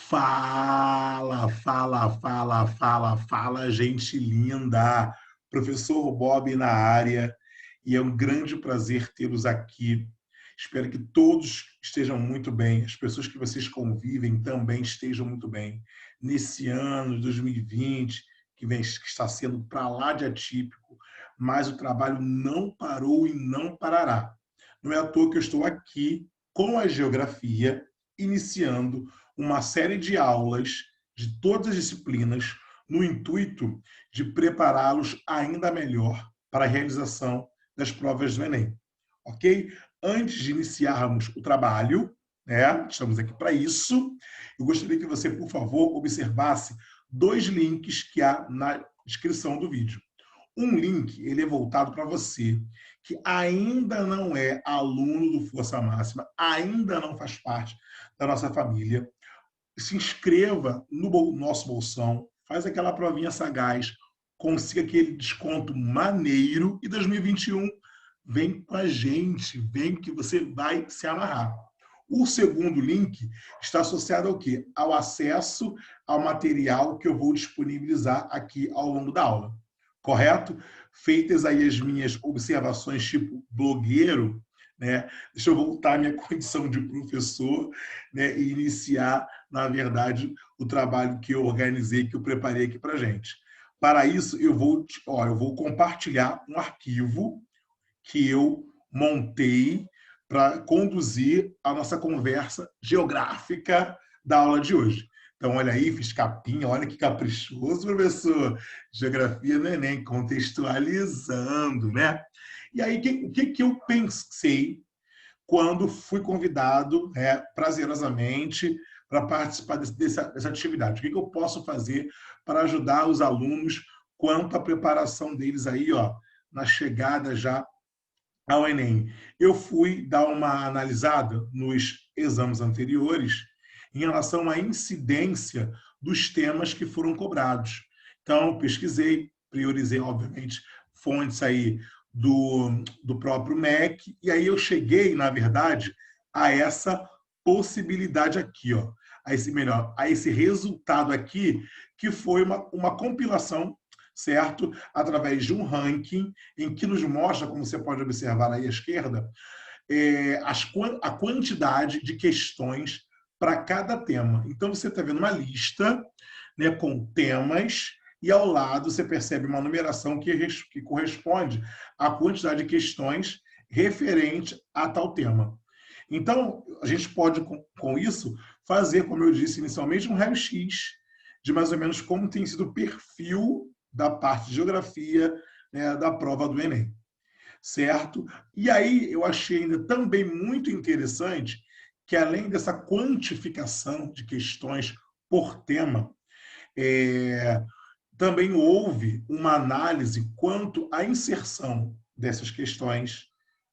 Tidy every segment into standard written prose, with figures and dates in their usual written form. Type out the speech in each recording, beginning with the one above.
Fala, fala, fala, fala, fala, gente linda! Professor Bob na área, e é um grande prazer tê-los aqui. Espero que todos estejam muito bem, as pessoas que vocês convivem também estejam muito bem. Nesse ano de 2020, que está sendo para lá de atípico, mas o trabalho não parou e não parará. Não é à toa que eu estou aqui com a geografia, iniciando uma série de aulas de todas as disciplinas no intuito de prepará-los ainda melhor para a realização das provas do Enem. Ok? Antes de iniciarmos o trabalho, né, estamos aqui para isso, eu gostaria que você, por favor, observasse dois links que há na descrição do vídeo. Um link, ele é voltado para você que ainda não é aluno do Força Máxima, ainda não faz parte da nossa família. Se inscreva no nosso bolsão, faz aquela provinha sagaz, consiga aquele desconto maneiro e 2021 vem com a gente, vem que você vai se amarrar. O segundo link está associado ao quê? Ao acesso ao material que eu vou disponibilizar aqui ao longo da aula. Correto? Feitas aí as minhas observações tipo blogueiro, né? Deixa eu voltar à minha condição de professor, né? E iniciar, na verdade, o trabalho que eu organizei, que eu preparei aqui para gente. Para isso, eu vou compartilhar um arquivo que eu montei para conduzir a nossa conversa geográfica da aula de hoje. Então, olha aí, fiz capinha, olha que caprichoso, professor. Geografia no Enem, contextualizando, né? E aí, o que eu pensei quando fui convidado, né, prazerosamente, para participar dessa atividade? O que eu posso fazer para ajudar os alunos quanto à preparação deles aí, ó, na chegada já ao Enem? Eu fui dar uma analisada nos exames anteriores em relação à incidência dos temas que foram cobrados. Então, pesquisei, priorizei, obviamente, fontes aí do próprio MEC, e aí eu cheguei, na verdade, a essa possibilidade aqui, ó, a esse resultado aqui, que foi uma compilação, certo? Através de um ranking em que nos mostra, como você pode observar aí à esquerda, a quantidade de questões para cada tema. Então, você está vendo uma lista, né, com temas, e ao lado você percebe uma numeração que corresponde à quantidade de questões referente a tal tema. Então, a gente pode, com isso, fazer, como eu disse inicialmente, um raio-x de mais ou menos como tem sido o perfil da parte de geografia, né, da prova do Enem. Certo? E aí eu achei ainda também muito interessante que, além dessa quantificação de questões por tema, também houve uma análise quanto à inserção dessas questões,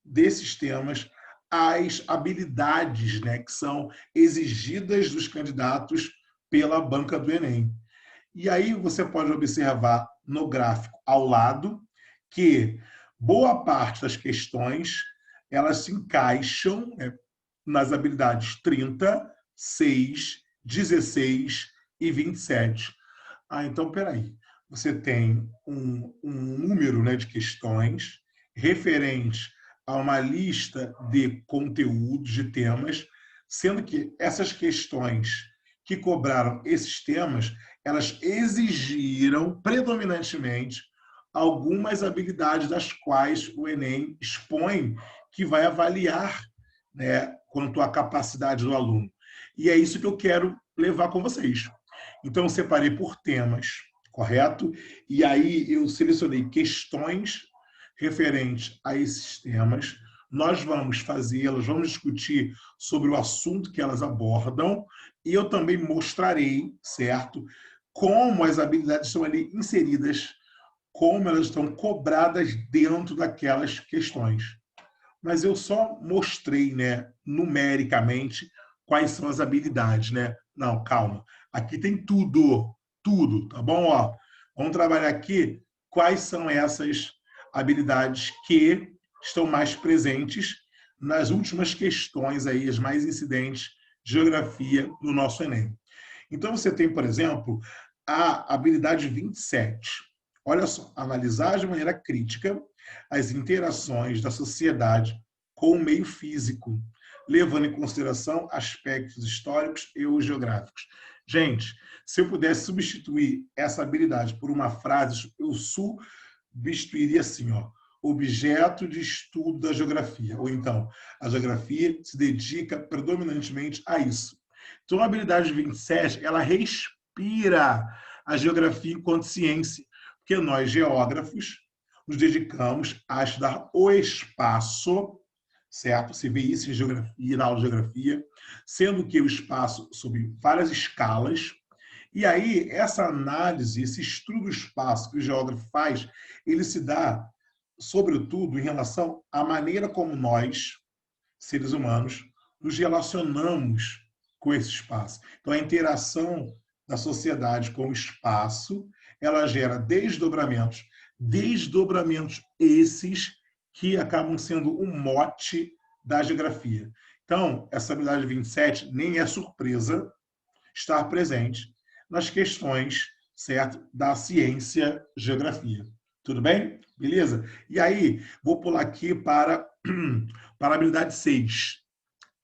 desses temas, às habilidades, né, que são exigidas dos candidatos pela banca do Enem. E aí você pode observar no gráfico ao lado que boa parte das questões elas se encaixam, né, nas habilidades 30, 6, 16 e 27. Então, peraí. Você tem um número, né, de questões referentes a uma lista de conteúdos, de temas, sendo que essas questões que cobraram esses temas, elas exigiram predominantemente algumas habilidades das quais o Enem expõe que vai avaliar, né, quanto à capacidade do aluno. E é isso que eu quero levar com vocês. Então, eu separei por temas, correto? E aí eu selecionei questões referentes a esses temas. Nós vamos fazê-las, vamos discutir sobre o assunto que elas abordam, e eu também mostrarei, certo, como as habilidades estão ali inseridas, como elas estão cobradas dentro daquelas questões. Mas eu só mostrei, né, numericamente, quais são as habilidades, né? Não, calma. Aqui tem tudo, tudo, tá bom? Ó, vamos trabalhar aqui quais são essas habilidades que estão mais presentes nas últimas questões aí, as mais incidentes de geografia no nosso Enem. Então, você tem, por exemplo, a habilidade 27. Olha só, analisar de maneira crítica as interações da sociedade com o meio físico, levando em consideração aspectos históricos e ou geográficos. Gente, se eu pudesse substituir essa habilidade por uma frase, eu substituiria assim, ó, objeto de estudo da geografia, ou então, a geografia se dedica predominantemente a isso. Então, a habilidade 27, ela respira a geografia enquanto ciência, porque nós, geógrafos, nos dedicamos a estudar o espaço, certo? Você vê isso em geografia, na aula de geografia, sendo que o espaço sob várias escalas. E aí, essa análise, esse estudo do espaço que o geógrafo faz, ele se dá, sobretudo, em relação à maneira como nós, seres humanos, nos relacionamos com esse espaço. Então, a interação da sociedade com o espaço, ela gera desdobramentos esses que acabam sendo um mote da geografia. Então, essa habilidade 27 nem é surpresa estar presente nas questões, certo, da ciência geografia. Tudo bem? Beleza? E aí, vou pular aqui para a habilidade 6,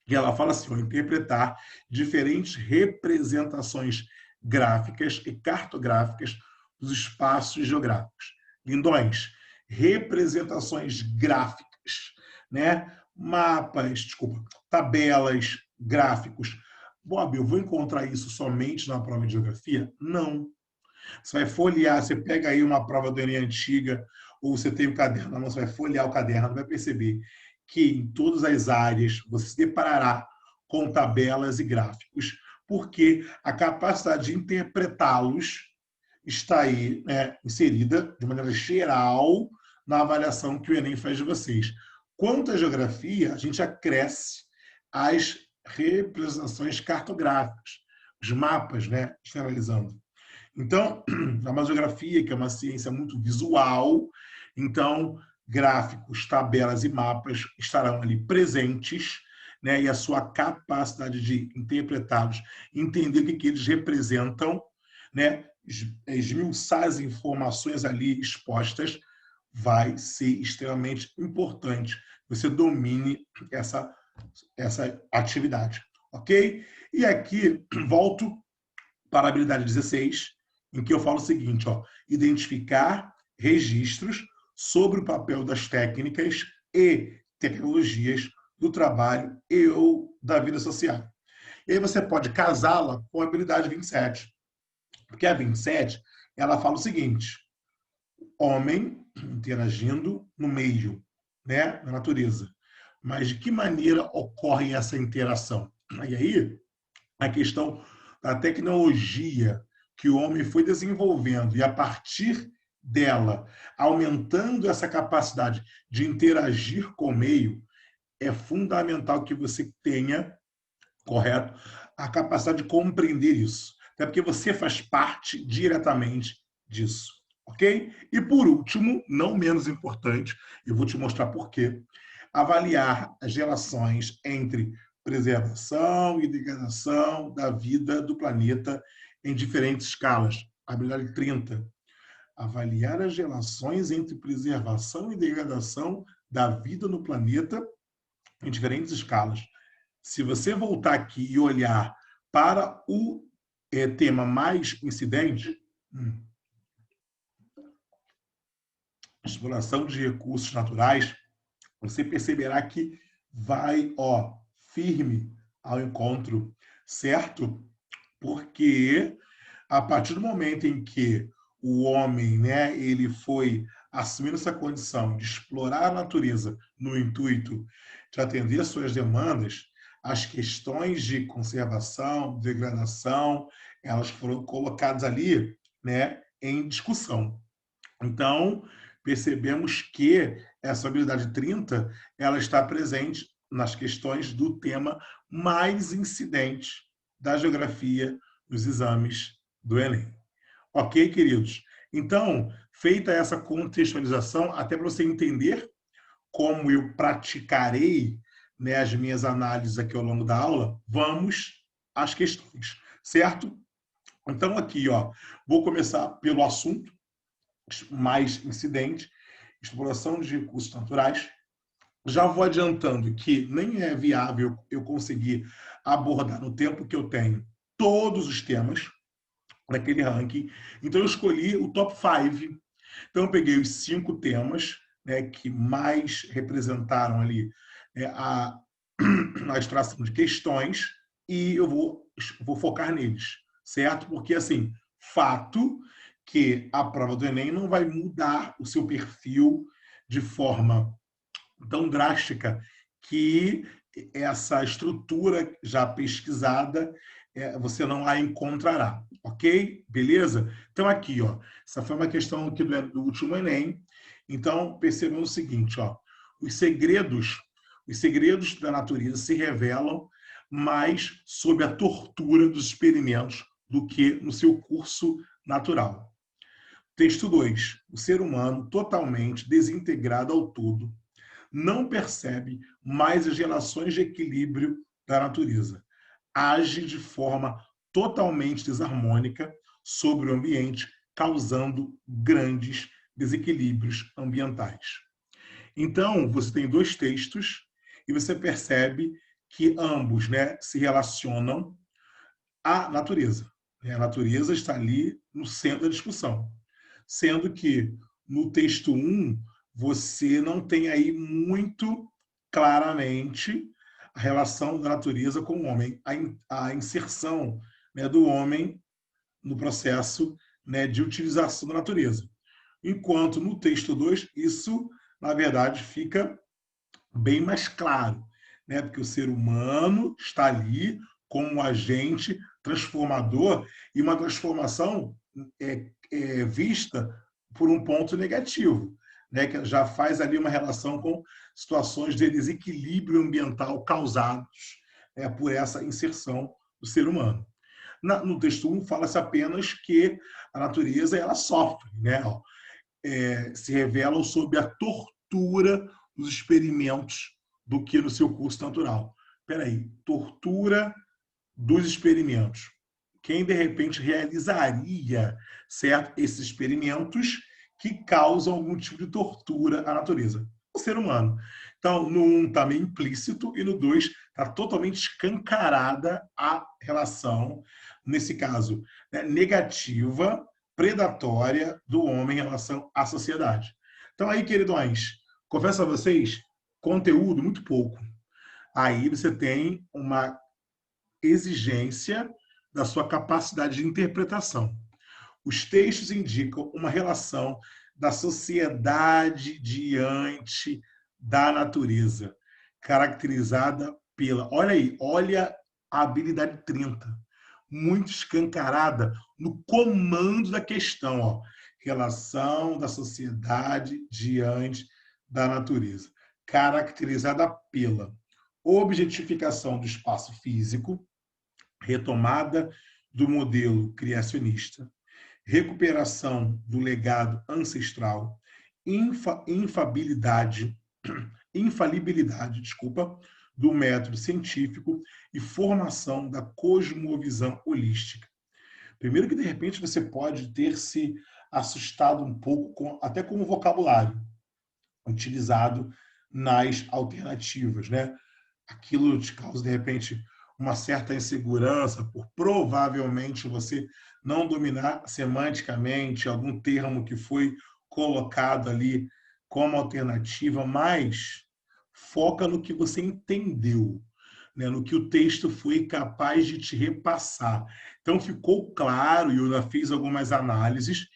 que ela fala assim, ó, interpretar diferentes representações gráficas e cartográficas dos espaços geográficos. Lindões, representações gráficas, né? Mapas, desculpa, tabelas, gráficos. Bob, eu vou encontrar isso somente na prova de geografia? Não. Você vai folhear, você pega aí uma prova do Enem antiga, ou você tem o caderno na mão, você vai folhear o caderno, vai perceber que em todas as áreas você se deparará com tabelas e gráficos, porque a capacidade de interpretá-los está aí, né, inserida de maneira geral na avaliação que o Enem faz de vocês. Quanto à geografia, a gente acresce as representações cartográficas, os mapas, né, generalizando. Então, a geografia, que é uma ciência muito visual, então, gráficos, tabelas e mapas estarão ali presentes, né, e a sua capacidade de interpretá-los, entender o que eles representam, né, esmiuçar as informações ali expostas, vai ser extremamente importante. Você domine essa atividade, ok? E aqui, volto para a habilidade 16, em que eu falo o seguinte, ó, identificar registros sobre o papel das técnicas e tecnologias do trabalho e ou da vida social. E aí você pode casá-la com a habilidade 27, porque a 27, ela fala o seguinte, homem interagindo no meio, né, na natureza. Mas de que maneira ocorre essa interação? E aí, a questão da tecnologia que o homem foi desenvolvendo e, a partir dela, aumentando essa capacidade de interagir com o meio, é fundamental que você tenha, correto, a capacidade de compreender isso. Até porque você faz parte diretamente disso. Ok? E, por último, não menos importante, eu vou te mostrar por quê, avaliar as relações entre preservação e degradação da vida do planeta em diferentes escalas. Habilidade 30. Avaliar as relações entre preservação e degradação da vida no planeta em diferentes escalas. Se você voltar aqui e olhar para o tema mais incidente, exploração de recursos naturais, você perceberá que vai, ó, firme ao encontro, certo? Porque a partir do momento em que o homem, né, ele foi assumindo essa condição de explorar a natureza no intuito de atender às suas demandas, as questões de conservação, degradação, elas foram colocadas ali, né, em discussão. Então, percebemos que essa habilidade 30, ela está presente nas questões do tema mais incidente da geografia nos exames do Enem. Ok, queridos? Então, feita essa contextualização, até para você entender como eu praticarei, né, as minhas análises aqui ao longo da aula, vamos às questões, certo? Então, aqui, ó, vou começar pelo assunto mais incidente, exploração de recursos naturais. Já vou adiantando que nem é viável eu conseguir abordar no tempo que eu tenho todos os temas daquele ranking. Então, eu escolhi o top 5. Então, eu peguei os 5 temas, né, que mais representaram ali a extração de questões e eu vou focar neles, certo? Porque, assim, fato que a prova do Enem não vai mudar o seu perfil de forma tão drástica que essa estrutura já pesquisada você não a encontrará, ok? Beleza? Então aqui, ó, essa foi uma questão aqui do último Enem. Então percebam o seguinte, ó, os segredos da natureza se revelam mais sob a tortura dos experimentos do que no seu curso natural. Texto 2. O ser humano, totalmente desintegrado ao todo, não percebe mais as relações de equilíbrio da natureza. Age de forma totalmente desarmônica sobre o ambiente, causando grandes desequilíbrios ambientais. Então, você tem 2 textos e você percebe que ambos, né, se relacionam à natureza. A natureza está ali no centro da discussão. Sendo que no texto 1, você não tem aí muito claramente a relação da natureza com o homem, a inserção, né, do homem no processo, né, de utilização da natureza. Enquanto no texto 2, isso, na verdade, fica bem mais claro, né? Porque o ser humano está ali como um agente transformador e uma transformação vista por um ponto negativo, né? Que já faz ali uma relação com situações de desequilíbrio ambiental causados por essa inserção do ser humano. No texto 1 fala-se apenas que a natureza ela sofre, né? Se revelam sob a tortura dos experimentos do que no seu curso natural. Espera aí, tortura dos experimentos. Quem, de repente, realizaria, certo, esses experimentos que causam algum tipo de tortura à natureza? O ser humano. Então, no 1 está meio implícito e no 2 está totalmente escancarada a relação, nesse caso, né, negativa, predatória do homem em relação à sociedade. Então, aí, queridões, confesso a vocês, conteúdo muito pouco. Aí você tem uma exigência da sua capacidade de interpretação. Os textos indicam uma relação da sociedade diante da natureza, caracterizada pela. Olha aí, olha a habilidade 30, muito escancarada no comando da questão, ó. Relação da sociedade diante da natureza, caracterizada pela objetificação do espaço físico, retomada do modelo criacionista, recuperação do legado ancestral, infalibilidade, do método científico e formação da cosmovisão holística. Primeiro que, de repente, você pode ter se assustado um pouco até com o vocabulário utilizado nas alternativas, né? Aquilo te causa, de repente, uma certa insegurança por provavelmente você não dominar semanticamente algum termo que foi colocado ali como alternativa, mas foca no que você entendeu, né? No que o texto foi capaz de te repassar. Então ficou claro, e eu já fiz algumas análises,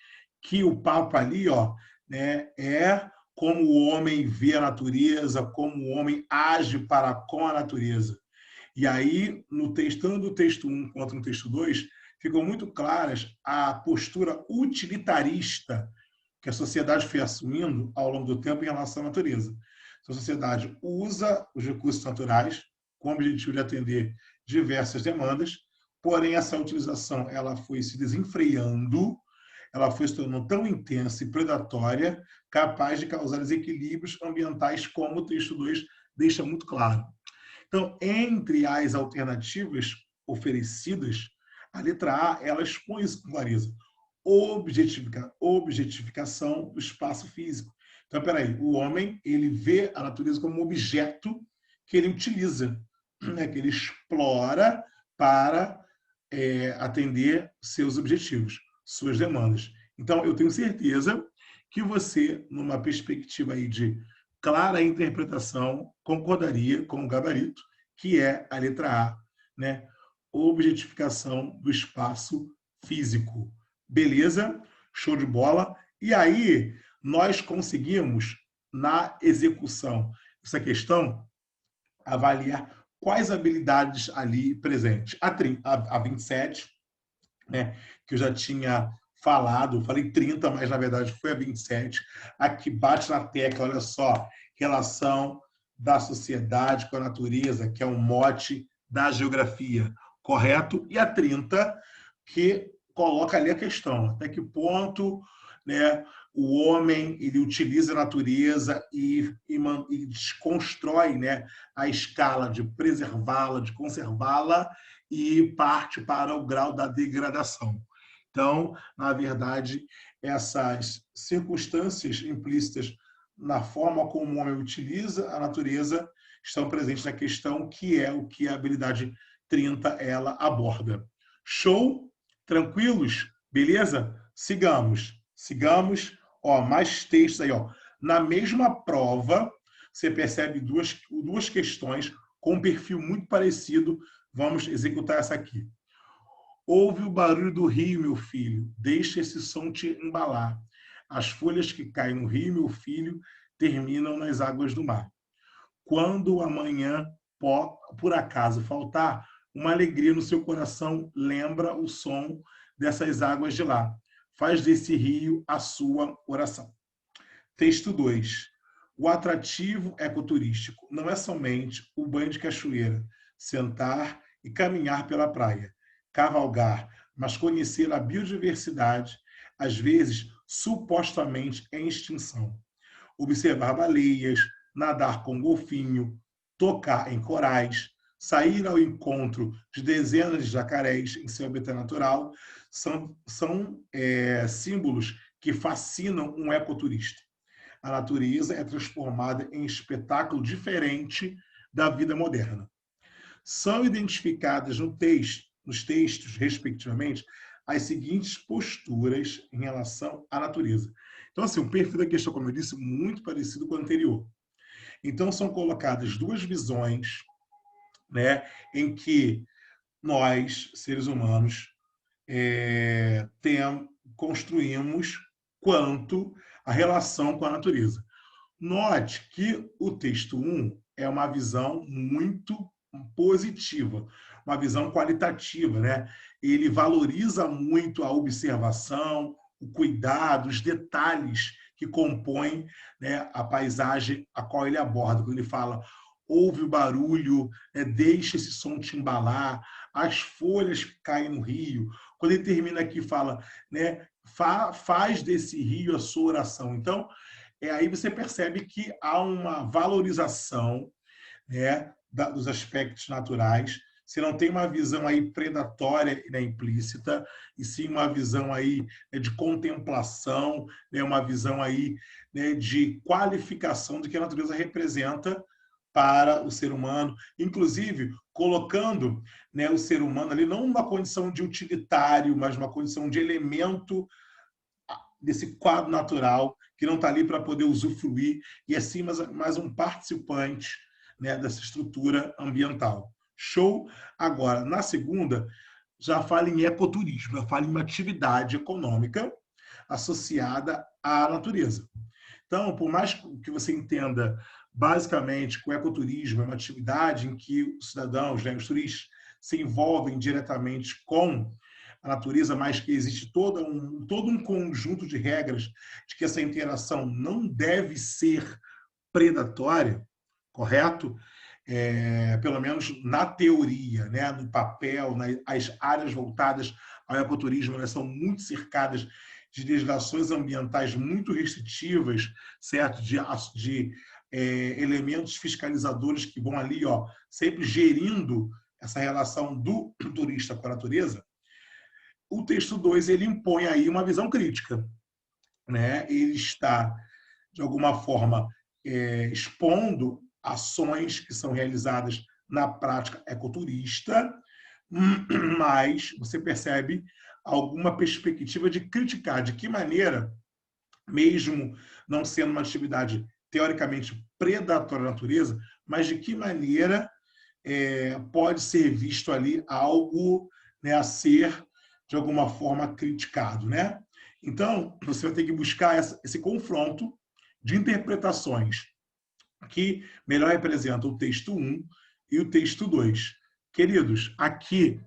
que o papo ali, ó, né, é como o homem vê a natureza, como o homem age para com a natureza. E aí, no texto, tanto do texto 1 quanto no texto 2, ficam muito claras a postura utilitarista que a sociedade foi assumindo ao longo do tempo em relação à natureza. A sociedade usa os recursos naturais com o objetivo de atender diversas demandas, porém essa utilização ela foi se desenfreando, ela foi se tornando tão intensa e predatória, capaz de causar desequilíbrios ambientais, como o texto 2 deixa muito claro. Então, entre as alternativas oferecidas, A letra A, ela expõe isso com clareza. Objetificação do espaço físico. Então, peraí, o homem, ele vê a natureza como um objeto que ele utiliza, né, que ele explora para atender seus objetivos, suas demandas. Então, eu tenho certeza que você, numa perspectiva aí de clara interpretação, concordaria com o gabarito, que é a letra A, né? Objetificação do espaço físico. Beleza? Show de bola. E aí, nós conseguimos, na execução dessa questão, avaliar quais habilidades ali presentes. A 27, né, que eu já tinha falado, falei 30, mas na verdade foi a 27, a que bate na tecla, olha só, relação da sociedade com a natureza, que é um mote da geografia, correto? E a 30, que coloca ali a questão, até que ponto, né, o homem ele utiliza a natureza e desconstrói, né, a escala de preservá-la, de conservá-la e parte para o grau da degradação. Então, na verdade, essas circunstâncias implícitas na forma como o homem utiliza a natureza estão presentes na questão, que é o que a habilidade 30 ela aborda. Show? Tranquilos? Beleza? Sigamos. Sigamos. Ó, mais textos aí. Ó. Na mesma prova, você percebe duas questões com um perfil muito parecido. Vamos executar essa aqui. Ouve o barulho do rio, meu filho. Deixa esse som te embalar. As folhas que caem no rio, meu filho, terminam nas águas do mar. Quando amanhã, por acaso, faltar, uma alegria no seu coração lembra o som dessas águas de lá. Faz desse rio a sua oração. Texto 2. O atrativo ecoturístico não é somente o banho de cachoeira, sentar e caminhar pela praia, cavalgar, mas conhecer a biodiversidade, às vezes supostamente em extinção. Observar baleias, nadar com golfinho, tocar em corais, sair ao encontro de dezenas de jacarés em seu habitat natural, são símbolos que fascinam um ecoturista. A natureza é transformada em espetáculo diferente da vida moderna. São identificadas nos textos, respectivamente, as seguintes posturas em relação à natureza. Então, assim, o perfil da questão, como eu disse, muito parecido com o anterior. Então, são colocadas duas visões, né, em que nós, seres humanos, construímos quanto a relação com a natureza. Note que o texto 1 é uma visão muito positiva, uma visão qualitativa, né? Ele valoriza muito a observação, o cuidado, os detalhes que compõem, né, a paisagem a qual ele aborda. Quando ele fala, ouve o barulho, deixa esse som te embalar, as folhas que caem no rio. Quando ele termina aqui, fala, né, faz desse rio a sua oração. Então, aí você percebe que há uma valorização, né, dos aspectos naturais. Você não tem uma visão aí predatória e, né, implícita, e sim uma visão aí, né, de contemplação, né, uma visão aí, né, de qualificação do que a natureza representa para o ser humano, inclusive colocando, né, o ser humano ali não numa condição de utilitário, mas uma condição de elemento desse quadro natural que não está ali para poder usufruir e assim mais um participante, né, dessa estrutura ambiental. Show? Agora, na segunda, já fala em ecoturismo, já fala em uma atividade econômica associada à natureza. Então, por mais que você entenda basicamente que o ecoturismo é uma atividade em que os cidadãos, né, os turistas, se envolvem diretamente com a natureza, mas que existe todo um conjunto de regras de que essa interação não deve ser predatória, correto? Pelo menos na teoria, né, no papel, as áreas voltadas ao ecoturismo, elas são muito cercadas de legislações ambientais muito restritivas, certo? De elementos fiscalizadores que vão ali, ó, sempre gerindo essa relação do turista com a natureza. o texto 2 ele impõe aí uma visão crítica, né? Ele está, de alguma forma, expondo ações que são realizadas na prática ecoturista, mas você percebe alguma perspectiva de criticar de que maneira, mesmo não sendo uma atividade teoricamente predatória à natureza, mas de que maneira pode ser visto ali algo, né, a ser, de alguma forma, criticado, né? Então, você vai ter que buscar esse confronto de interpretações que melhor representam o texto 1 e o texto 2. Queridos, aqui,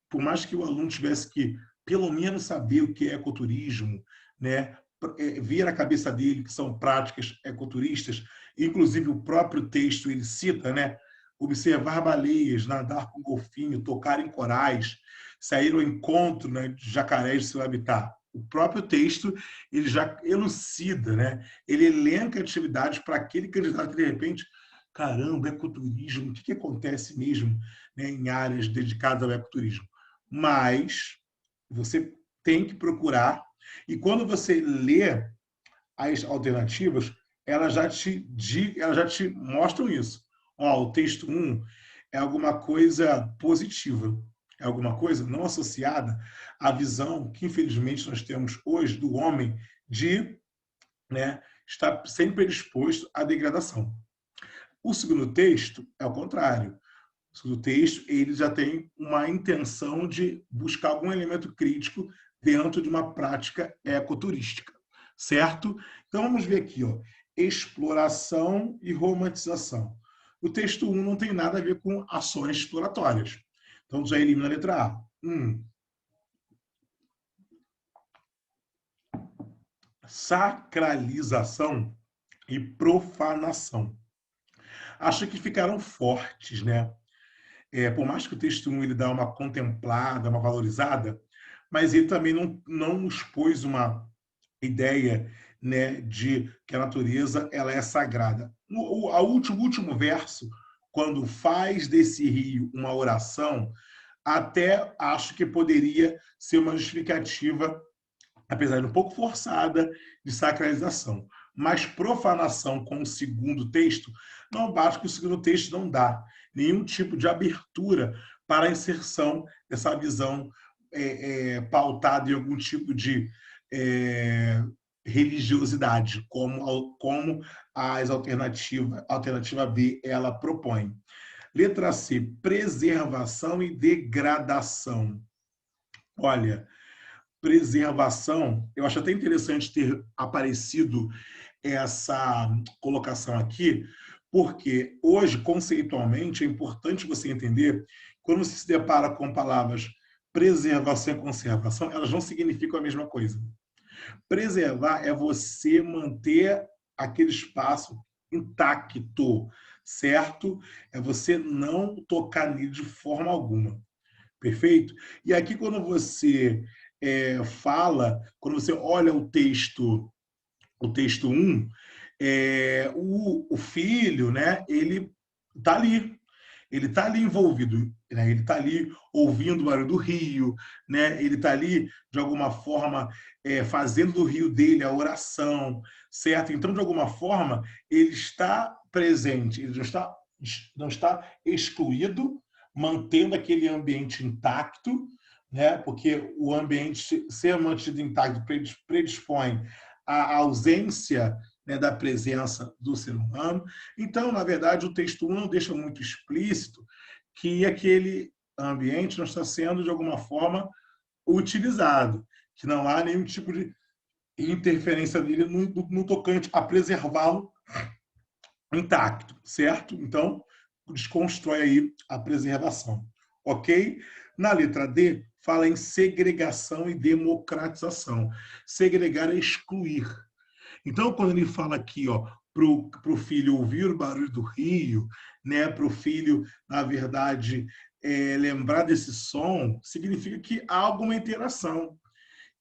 por mais que o aluno tivesse que, pelo menos, saber o que é ecoturismo, né, vir na cabeça dele que são práticas ecoturistas, inclusive o próprio texto ele cita, né, observar baleias, nadar com golfinho, tocar em corais, sair ao encontro, né, de jacarés de seu habitat. O próprio texto ele já elucida, né? Ele elenca atividades para aquele candidato que, de repente, caramba, ecoturismo, o que acontece mesmo, né, em áreas dedicadas ao ecoturismo? Mas você tem que procurar, e quando você lê as alternativas, elas já te mostram isso. Ó, o texto 1 é alguma coisa positiva, é alguma coisa não associada à visão que, infelizmente, nós temos hoje do homem de, né, estar sempre predisposto à degradação. O segundo texto é o contrário. O segundo texto ele já tem uma intenção de buscar algum elemento crítico dentro de uma prática ecoturística, certo? Então vamos ver aqui, ó, exploração e romantização. O texto 1 não tem nada a ver com ações exploratórias. Então já elimina a letra A. Sacralização e profanação. Acho que ficaram fortes, né? Por mais que o texto 1 ele dá uma contemplada, uma valorizada, mas ele também não expôs uma ideia, né, de que a natureza ela é sagrada. O último verso, quando faz desse rio uma oração, até acho que poderia ser uma justificativa, apesar de um pouco forçada, de sacralização. Mas profanação com o segundo texto, não basta que o segundo texto não dá nenhum tipo de abertura para a inserção dessa visão pautada em algum tipo de religiosidade, como as alternativa B ela propõe. Letra C, preservação e degradação. Olha, preservação, eu acho até interessante ter aparecido essa colocação aqui, porque hoje, conceitualmente, é importante você entender, quando você se depara com palavras preservação e conservação, elas não significam a mesma coisa. Preservar é você manter aquele espaço intacto, certo? É você não tocar nele de forma alguma. Perfeito? E aqui, quando você fala, quando você olha o texto 1, o filho, né, ele está ali. Ele está ali envolvido, né? Ele está ali ouvindo o barulho do rio, né? Ele está ali, de alguma forma, fazendo do rio dele a oração, certo? Então, de alguma forma, ele está presente, ele não está excluído, mantendo aquele ambiente intacto, né? Porque o ambiente ser mantido intacto predispõe à ausência, né, da presença do ser humano. Então, na verdade, o texto 1 não deixa muito explícito que aquele ambiente não está sendo, de alguma forma, utilizado, que não há nenhum tipo de interferência dele no tocante a preservá-lo intacto, certo? Então, desconstrói aí a preservação, ok? Na letra D, fala em segregação e democratização. Segregar é excluir. Então, quando ele fala aqui, ó, para o filho ouvir o barulho do rio, né, para o filho, na verdade, lembrar desse som, significa que há alguma interação,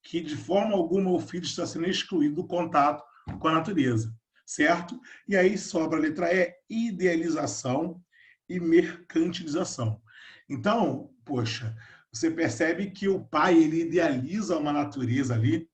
que de forma alguma o filho está sendo excluído do contato com a natureza, certo? E aí sobra a letra E, idealização e mercantilização. Então, poxa, você percebe que o pai ele idealiza uma natureza ali,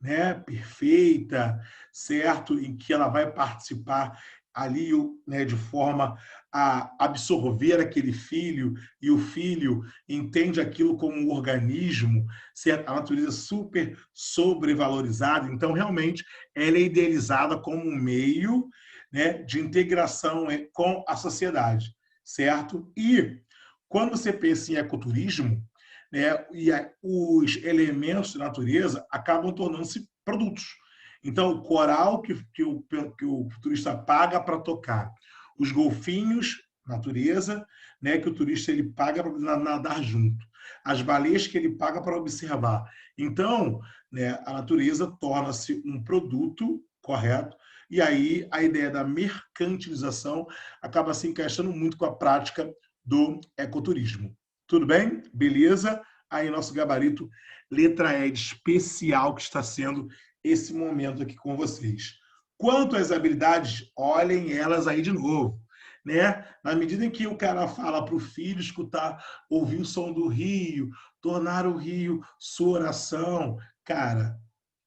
né, perfeita, certo? Em que ela vai participar ali, né, de forma a absorver aquele filho, e o filho entende aquilo como um organismo, certo? A natureza super sobrevalorizada, então realmente ela é idealizada como um meio, né, de integração com a sociedade, certo? E quando você pensa em ecoturismo, né, e os elementos da natureza acabam tornando-se produtos. Então, o coral que o turista paga para tocar, os golfinhos, natureza, né, que o turista ele paga para nadar junto, as baleias que ele paga para observar. Então, né, a natureza torna-se um produto, correto? E aí a ideia da mercantilização acaba se encaixando muito com a prática do ecoturismo. Tudo bem? Beleza? Aí nosso gabarito, letra E de especial, que está sendo esse momento aqui com vocês. Quanto às habilidades, olhem elas aí de novo. Né? Na medida em que o cara fala para o filho escutar, ouvir o som do rio, tornar o rio sua oração, cara,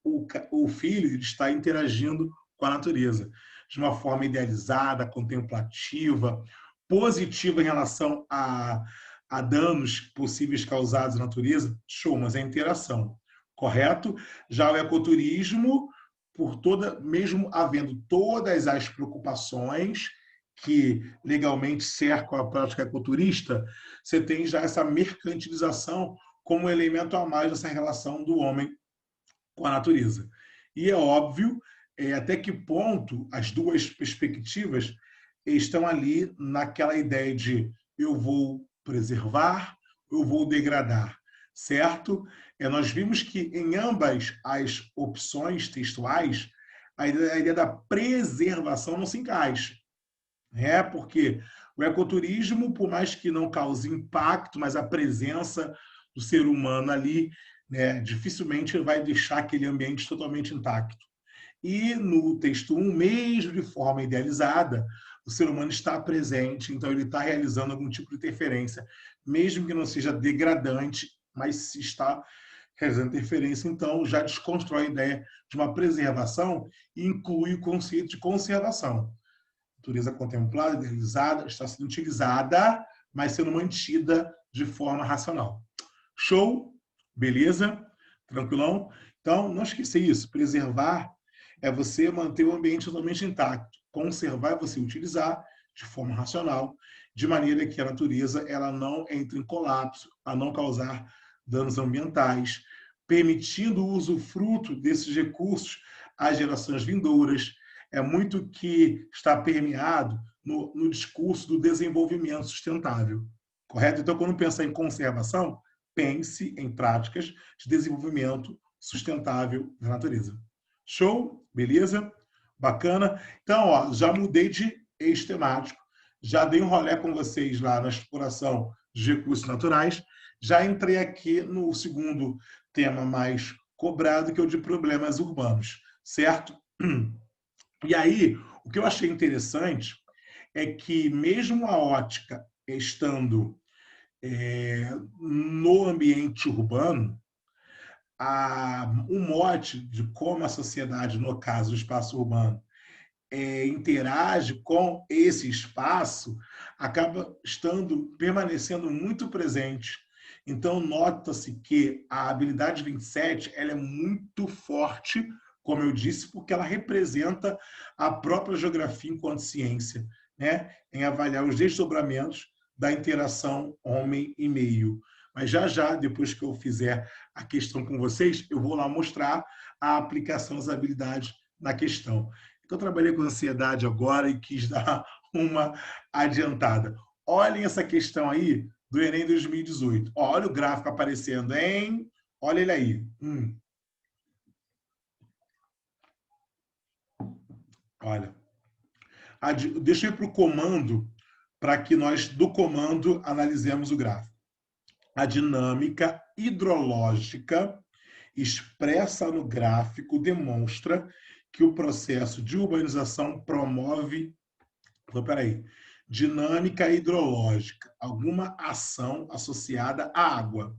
o filho está interagindo com a natureza de uma forma idealizada, contemplativa, positiva em relação a danos possíveis causados à natureza, show, mas é interação, correto? Já o ecoturismo, mesmo havendo todas as preocupações que legalmente cercam a prática ecoturista, você tem já essa mercantilização como elemento a mais dessa relação do homem com a natureza. E é óbvio até que ponto as duas perspectivas estão ali naquela ideia de eu vou preservar, eu vou degradar, certo? Nós vimos que em ambas as opções textuais, a ideia da preservação não se encaixa. Porque o ecoturismo, por mais que não cause impacto, mas a presença do ser humano ali, né, dificilmente vai deixar aquele ambiente totalmente intacto. E no texto 1, mesmo de forma idealizada, o ser humano está presente, então ele está realizando algum tipo de interferência, mesmo que não seja degradante, mas se está realizando interferência, então já desconstrói a ideia de uma preservação e inclui o conceito de conservação. Natureza contemplada, idealizada, está sendo utilizada, mas sendo mantida de forma racional. Show? Beleza? Tranquilão? Então, não esqueça isso. Preservar é você manter o ambiente totalmente intacto. Conservar é você utilizar de forma racional, de maneira que a natureza ela não entre em colapso, a não causar danos ambientais, permitindo o usufruto desses recursos às gerações vindouras. É muito que está permeado no discurso do desenvolvimento sustentável. Correto? Então, quando pensa em conservação, pense em práticas de desenvolvimento sustentável da natureza. Show? Beleza? Bacana? Então, ó, já mudei de eixo temático, já dei um rolê com vocês lá na exploração de recursos naturais, já entrei aqui no segundo tema mais cobrado, que é o de problemas urbanos, certo? E aí, o que eu achei interessante é que, mesmo a ótica estando no ambiente urbano, o mote de como a sociedade, no caso, o espaço urbano, interage com esse espaço, acaba permanecendo muito presente. Então, nota-se que a habilidade 27 ela é muito forte, como eu disse, porque ela representa a própria geografia enquanto ciência, né? Em avaliar os desdobramentos da interação homem e meio. Mas já, depois que eu fizer a questão com vocês, eu vou lá mostrar a aplicação das habilidades na questão. Então, eu trabalhei com ansiedade agora e quis dar uma adiantada. Olhem essa questão aí do Enem 2018. Olha o gráfico aparecendo, hein? Olha ele aí. Olha. Deixa eu ir para o comando, para que nós, do comando, analisemos o gráfico. A dinâmica hidrológica expressa no gráfico demonstra que o processo de urbanização promove, dinâmica hidrológica, alguma ação associada à água.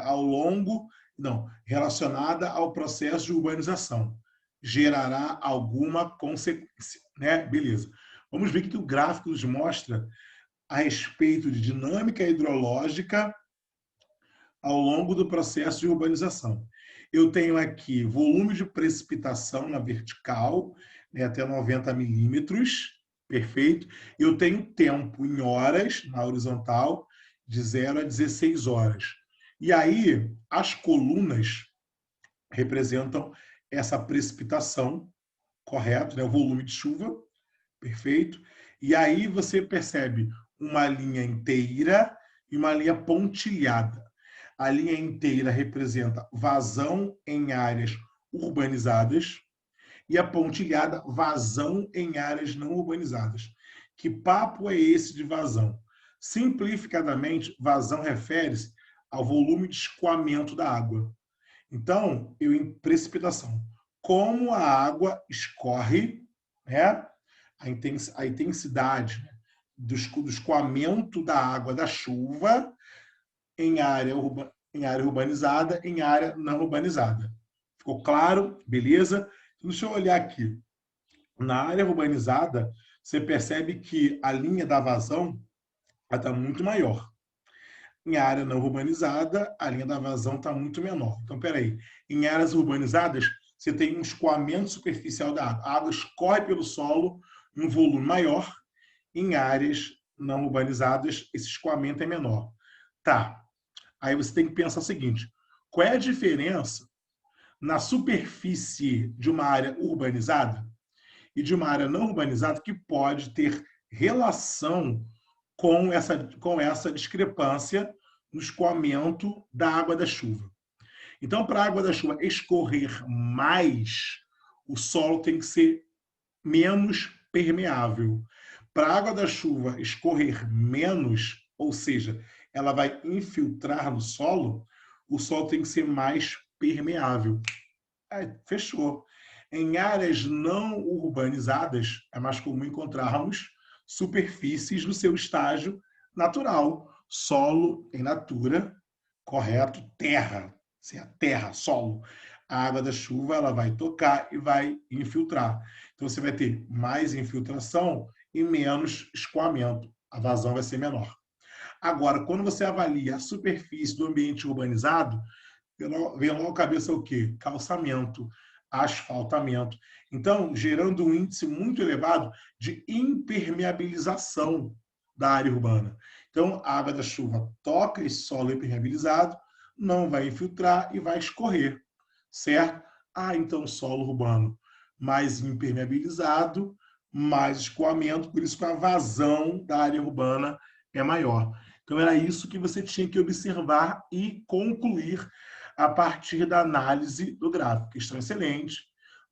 ao longo, não, relacionada ao processo de urbanização. Gerará alguma consequência, né? Beleza. Vamos ver o que o gráfico nos mostra a respeito de dinâmica hidrológica ao longo do processo de urbanização. Eu tenho aqui volume de precipitação na vertical, né, até 90 milímetros, perfeito. Eu tenho tempo em horas, na horizontal, de 0 a 16 horas. E aí, as colunas representam essa precipitação, correto, né, o volume de chuva, perfeito. E aí você percebe uma linha inteira e uma linha pontilhada. A linha inteira representa vazão em áreas urbanizadas e a pontilhada, vazão em áreas não urbanizadas. Que papo é esse de vazão? Simplificadamente, vazão refere-se ao volume de escoamento da água. Então, eu em precipitação, como a água escorre, né? A intensidade do escoamento da água da chuva em área urbanizada, em área não urbanizada. Ficou claro? Beleza? Deixa eu olhar aqui. Na área urbanizada, você percebe que a linha da vazão está muito maior. Em área não urbanizada, a linha da vazão está muito menor. Então, peraí. Em áreas urbanizadas, você tem um escoamento superficial da água. A água escorre pelo solo em um volume maior. Em áreas não urbanizadas, esse escoamento é menor. Tá. Aí você tem que pensar o seguinte: qual é a diferença na superfície de uma área urbanizada e de uma área não urbanizada que pode ter relação com essa discrepância no escoamento da água da chuva? Então, para a água da chuva escorrer mais, o solo tem que ser menos permeável. Para a água da chuva escorrer menos, ou seja, ela vai infiltrar no solo, o solo tem que ser mais permeável. Fechou. Em áreas não urbanizadas, é mais comum encontrarmos superfícies no seu estágio natural. Solo em natura, correto? Terra, se é terra, solo. A água da chuva ela vai tocar e vai infiltrar. Então você vai ter mais infiltração e menos escoamento. A vazão vai ser menor. Agora, quando você avalia a superfície do ambiente urbanizado, vem logo à cabeça o quê? Calçamento, asfaltamento. Então, gerando um índice muito elevado de impermeabilização da área urbana. Então, a água da chuva toca esse solo impermeabilizado, não vai infiltrar e vai escorrer, certo? Então, solo urbano mais impermeabilizado, mais escoamento, por isso que a vazão da área urbana é maior. Então, era isso que você tinha que observar e concluir a partir da análise do gráfico. Questão excelente.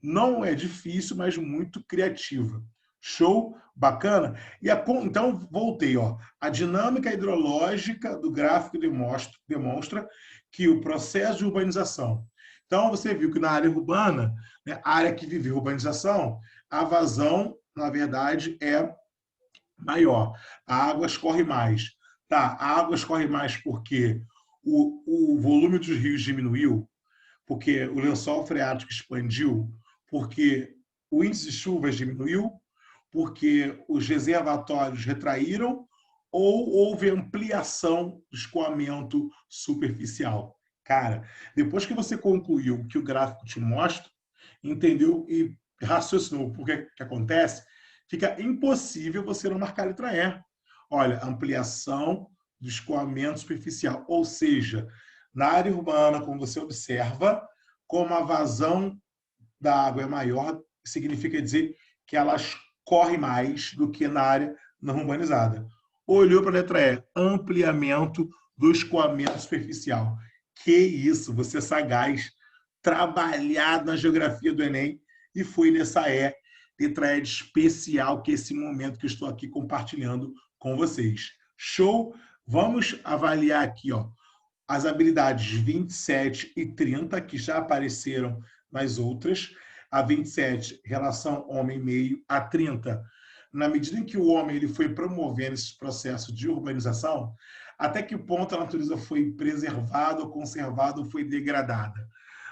Não é difícil, mas muito criativa. Show? Bacana? Então, voltei. A dinâmica hidrológica do gráfico demonstra que o processo de urbanização. Então, você viu que na área urbana, né, a área que vive urbanização, a vazão, na verdade, é maior. A água escorre mais. Tá, a água escorre mais porque o volume dos rios diminuiu, porque o lençol freático expandiu, porque o índice de chuvas diminuiu, porque os reservatórios retraíram ou houve ampliação do escoamento superficial. Cara, depois que você concluiu o que o gráfico te mostra, entendeu e raciocinou por que acontece, fica impossível você não marcar a letra E. Olha, ampliação do escoamento superficial, ou seja, na área urbana, como você observa, como a vazão da água é maior, significa dizer que ela corre mais do que na área não urbanizada. Olhou para a letra E, ampliamento do escoamento superficial. Que isso, você é sagaz, trabalhado na geografia do Enem e foi nessa letra E de especial, que é esse momento que eu estou aqui compartilhando com vocês. Show? Vamos avaliar aqui, as habilidades 27 e 30, que já apareceram nas outras. A 27, relação homem-meio. A 30, na medida em que o homem ele foi promovendo esse processo de urbanização, Até que ponto a natureza foi preservada ou conservada ou foi degradada?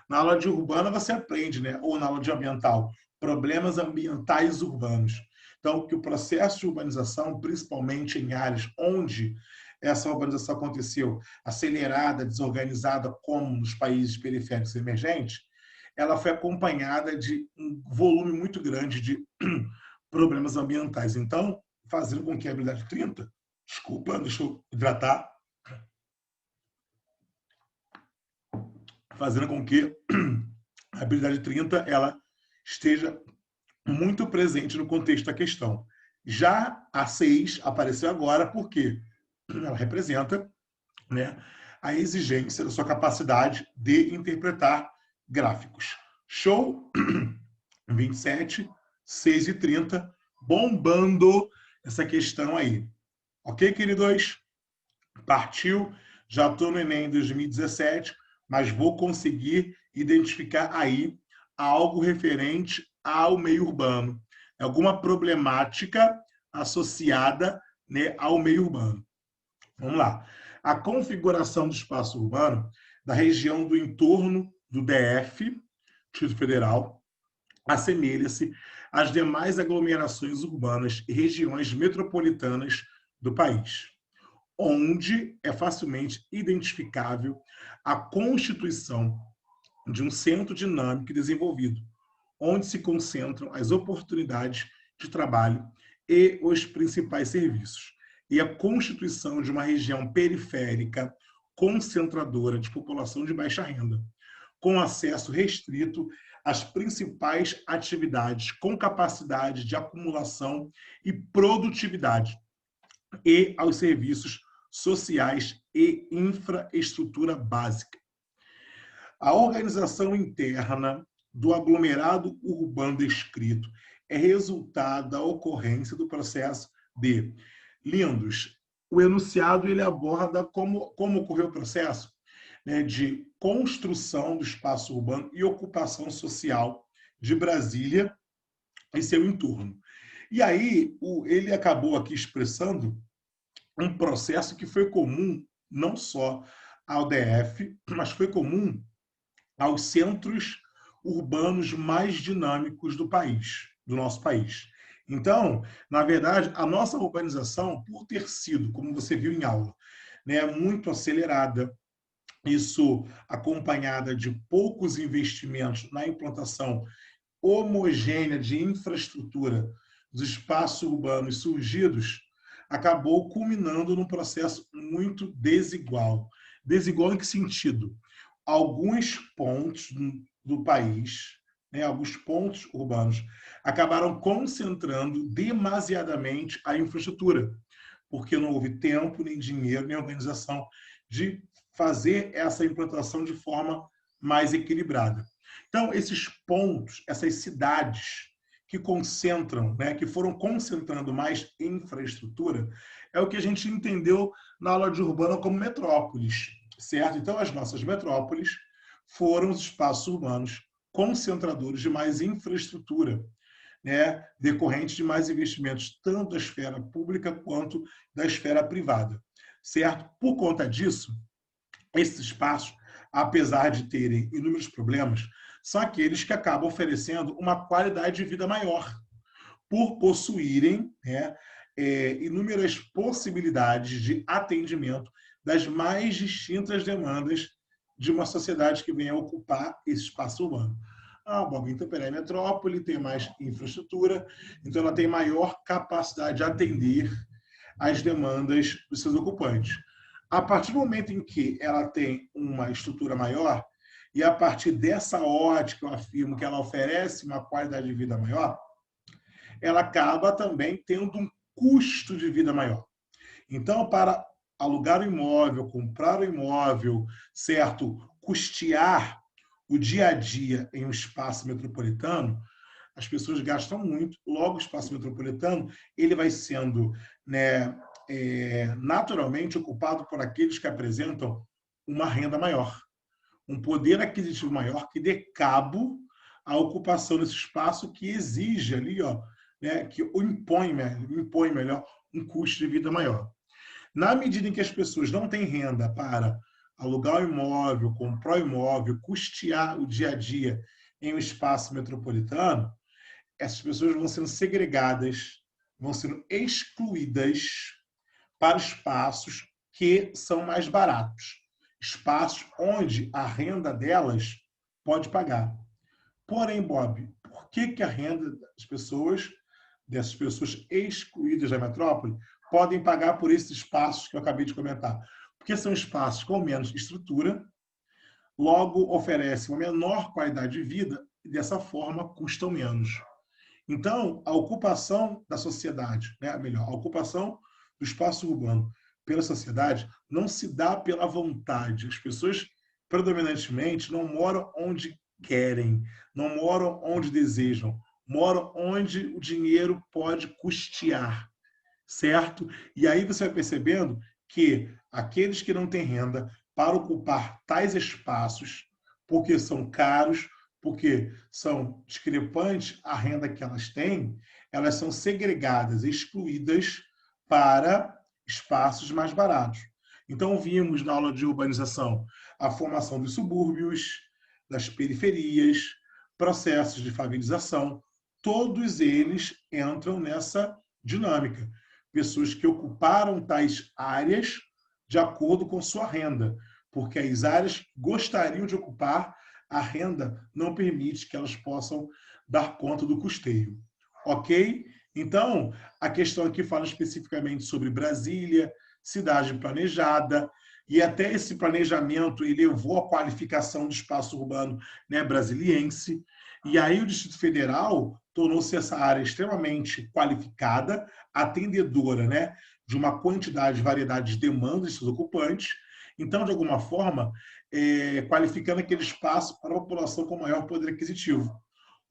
Na aula de urbana você aprende, né? Ou na aula de ambiental, problemas ambientais urbanos. Então, que o processo de urbanização, principalmente em áreas onde essa urbanização aconteceu acelerada, desorganizada, como nos países periféricos emergentes, ela foi acompanhada de um volume muito grande de problemas ambientais. Então, fazendo com que a habilidade 30, desculpa, deixa eu hidratar, fazendo com que a habilidade 30 ela esteja muito presente no contexto da questão. Já a 6 apareceu agora porque ela representa, né, a exigência da sua capacidade de interpretar gráficos. Show? 27, 6 e 30, bombando essa questão aí. Ok, queridos? Partiu, já estou no Enem 2017, mas vou conseguir identificar aí algo referente ao meio urbano. Alguma problemática associada, né, ao meio urbano. Vamos lá. A configuração do espaço urbano da região do entorno do DF, Distrito Federal, assemelha-se às demais aglomerações urbanas e regiões metropolitanas do país, onde é facilmente identificável a constituição de um centro dinâmico e desenvolvido, onde se concentram as oportunidades de trabalho e os principais serviços, e a constituição de uma região periférica concentradora de população de baixa renda, com acesso restrito às principais atividades, com capacidade de acumulação e produtividade, e aos serviços sociais e infraestrutura básica. A organização interna do aglomerado urbano descrito é resultado da ocorrência do processo de lindos. O enunciado ele aborda como ocorreu o processo, né, de construção do espaço urbano e ocupação social de Brasília e seu entorno. E aí ele acabou aqui expressando um processo que foi comum não só ao DF, mas foi comum aos centros urbanos mais dinâmicos do país, do nosso país. Então, na verdade, a nossa urbanização, por ter sido, como você viu em aula, né, muito acelerada, isso acompanhada de poucos investimentos na implantação homogênea de infraestrutura dos espaços urbanos surgidos, acabou culminando num processo muito desigual. Desigual em que sentido? Alguns pontos do país, né, alguns pontos urbanos, acabaram concentrando demasiadamente a infraestrutura, porque não houve tempo, nem dinheiro, nem organização de fazer essa implantação de forma mais equilibrada. Então, esses pontos, essas cidades que concentram, né, que foram concentrando mais infraestrutura, é o que a gente entendeu na aula de urbana como metrópoles, certo? Então, as nossas metrópoles foram os espaços urbanos concentradores de mais infraestrutura, né, decorrente de mais investimentos, tanto da esfera pública quanto da esfera privada, certo? Por conta disso, esses espaços, apesar de terem inúmeros problemas, são aqueles que acabam oferecendo uma qualidade de vida maior, por possuírem, né, inúmeras possibilidades de atendimento das mais distintas demandas de uma sociedade que venha ocupar esse espaço urbano. Bom, então, peraí, a metrópole tem mais infraestrutura, então ela tem maior capacidade de atender às demandas dos seus ocupantes. A partir do momento em que ela tem uma estrutura maior, e a partir dessa ótica eu afirmo que ela oferece uma qualidade de vida maior, ela acaba também tendo um custo de vida maior. Então, para alugar o imóvel, comprar o imóvel, certo? Custear o dia a dia em um espaço metropolitano, as pessoas gastam muito. Logo, o espaço metropolitano ele vai sendo, né, naturalmente ocupado por aqueles que apresentam uma renda maior, um poder aquisitivo maior que dê cabo à ocupação desse espaço que exige ali, ó, né, que impõe melhor um custo de vida maior. Na medida em que as pessoas não têm renda para alugar o imóvel, comprar o imóvel, custear o dia a dia em um espaço metropolitano, essas pessoas vão sendo segregadas, vão sendo excluídas para espaços que são mais baratos, espaços onde a renda delas pode pagar. Porém, Bob, por que a renda dessas pessoas excluídas da metrópole, podem pagar por esses espaços que eu acabei de comentar? Porque são espaços com menos estrutura, logo oferecem uma menor qualidade de vida e, dessa forma, custam menos. Então, a ocupação da sociedade, né, melhor, a ocupação do espaço urbano pela sociedade não se dá pela vontade. As pessoas, predominantemente, não moram onde querem, não moram onde desejam, moram onde o dinheiro pode custear, certo? E aí você vai percebendo que aqueles que não têm renda para ocupar tais espaços, porque são caros, porque são discrepantes a renda que elas têm, elas são segregadas, excluídas para espaços mais baratos. Então, vimos na aula de urbanização a formação dos subúrbios, das periferias, processos de favelização, todos eles entram nessa dinâmica. Pessoas que ocuparam tais áreas de acordo com sua renda, porque as áreas gostariam de ocupar, a renda não permite que elas possam dar conta do custeio. Ok? Então, a questão aqui fala especificamente sobre Brasília, cidade planejada, e até esse planejamento elevou a qualificação do espaço urbano, né, brasiliense, e aí o Distrito Federal tornou-se essa área extremamente qualificada, atendedora, né, de uma quantidade e variedade de demandas de seus ocupantes, então, de alguma forma, qualificando aquele espaço para a população com maior poder aquisitivo.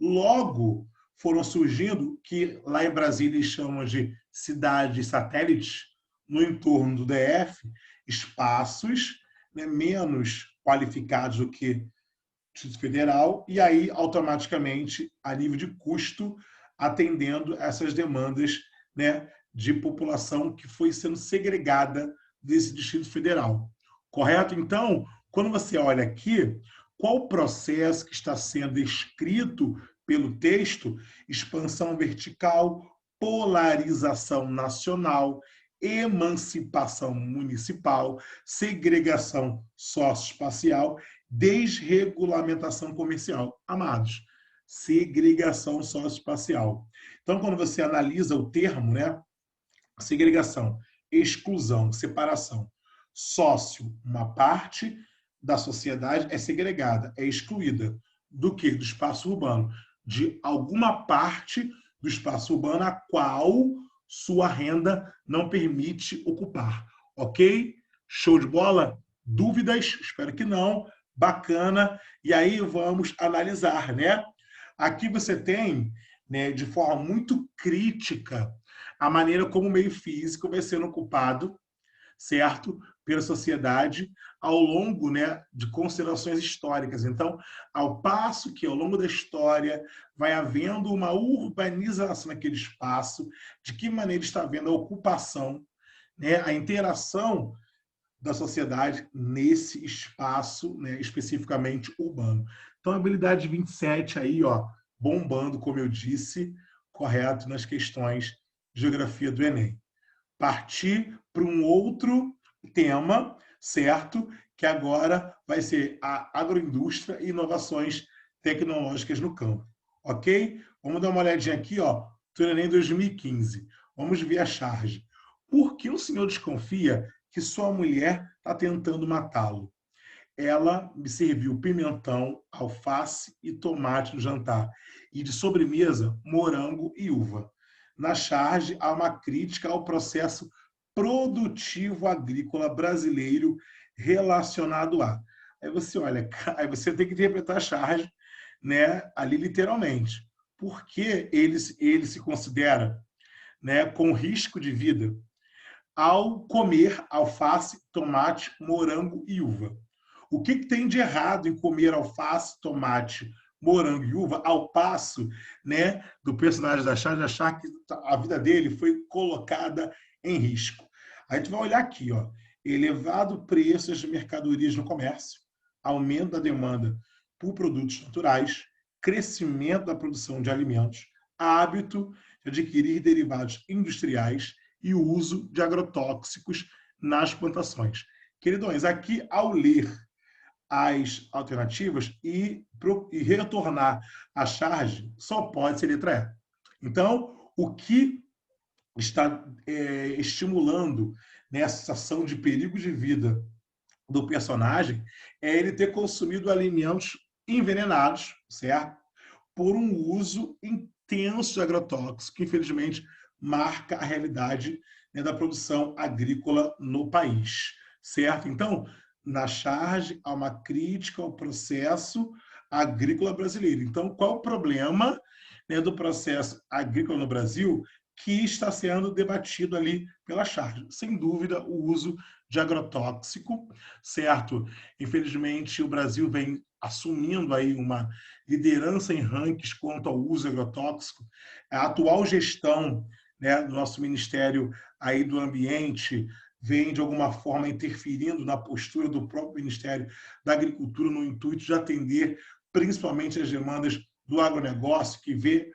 Logo, foram surgindo, que lá em Brasília eles chamam de cidades satélites, no entorno do DF, espaços, né, menos qualificados do que o Distrito Federal, e aí, automaticamente, a nível de custo, atendendo essas demandas, né, de população que foi sendo segregada desse Distrito Federal. Correto? Então, quando você olha aqui, qual o processo que está sendo escrito pelo texto? Expansão vertical, polarização nacional, emancipação municipal, segregação socioespacial, desregulamentação comercial. Amados, segregação socioespacial. Então, quando você analisa o termo, né, segregação, exclusão, separação, sócio, uma parte da sociedade é segregada, é excluída. Do que? Do espaço urbano. De alguma parte do espaço urbano a qual sua renda não permite ocupar. Ok? Show de bola? Dúvidas? Espero que não. Bacana. E aí vamos analisar, né? Aqui você tem, né, de forma muito crítica, a maneira como o meio físico vai sendo ocupado, certo? Pela sociedade ao longo, né, de considerações históricas. Então, ao passo que ao longo da história vai havendo uma urbanização naquele espaço, de que maneira está havendo a ocupação, né, a interação da sociedade nesse espaço, né, especificamente urbano. Então, a habilidade 27 aí, ó, bombando, como eu disse, correto nas questões de geografia do Enem. Partir para um outro tema, certo? Que agora vai ser a agroindústria e inovações tecnológicas no campo. Ok? Vamos dar uma olhadinha aqui, ó. Do Enem 2015. Vamos ver a charge. Por que o senhor desconfia que sua mulher está tentando matá-lo? Ela me serviu pimentão, alface e tomate no jantar. E de sobremesa, morango e uva. Na charge, há uma crítica ao processo produtivo agrícola brasileiro relacionado a. Aí você olha, aí você tem que interpretar a charge, né, ali literalmente. Porque ele se considera, né, com risco de vida ao comer alface, tomate, morango e uva. O que tem de errado em comer alface, tomate, morango e uva, ao passo, né, do personagem da charge achar que a vida dele foi colocada em risco? A gente vai olhar aqui, ó, elevado preço das mercadorias no comércio, aumento da demanda por produtos naturais, crescimento da produção de alimentos, hábito de adquirir derivados industriais e o uso de agrotóxicos nas plantações. Queridões, aqui ao ler as alternativas e retornar à charge, só pode ser letra E. Então, o que está estimulando nessa sensação de perigo de vida do personagem é ele ter consumido alimentos envenenados, certo? Por um uso intenso de agrotóxico, que infelizmente marca a realidade, né, da produção agrícola no país, certo? Então, na charge, há uma crítica ao processo agrícola brasileiro. Então, qual o problema, né, do processo agrícola no Brasil que está sendo debatido ali pela charge? Sem dúvida, o uso de agrotóxico, certo? Infelizmente, o Brasil vem assumindo aí uma liderança em rankings quanto ao uso agrotóxico. A atual gestão, né, do nosso Ministério aí do Ambiente vem, de alguma forma, interferindo na postura do próprio Ministério da Agricultura no intuito de atender principalmente as demandas do agronegócio, que vê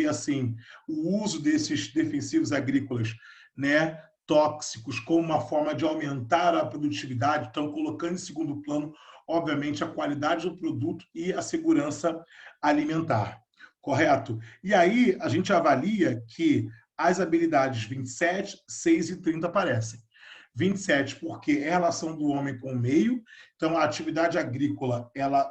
assim, o uso desses defensivos agrícolas, né, tóxicos como uma forma de aumentar a produtividade, estão colocando em segundo plano, obviamente, a qualidade do produto e a segurança alimentar, correto? E aí a gente avalia que as habilidades 27, 6 e 30 aparecem. 27 porque é a relação do homem com o meio, então a atividade agrícola ela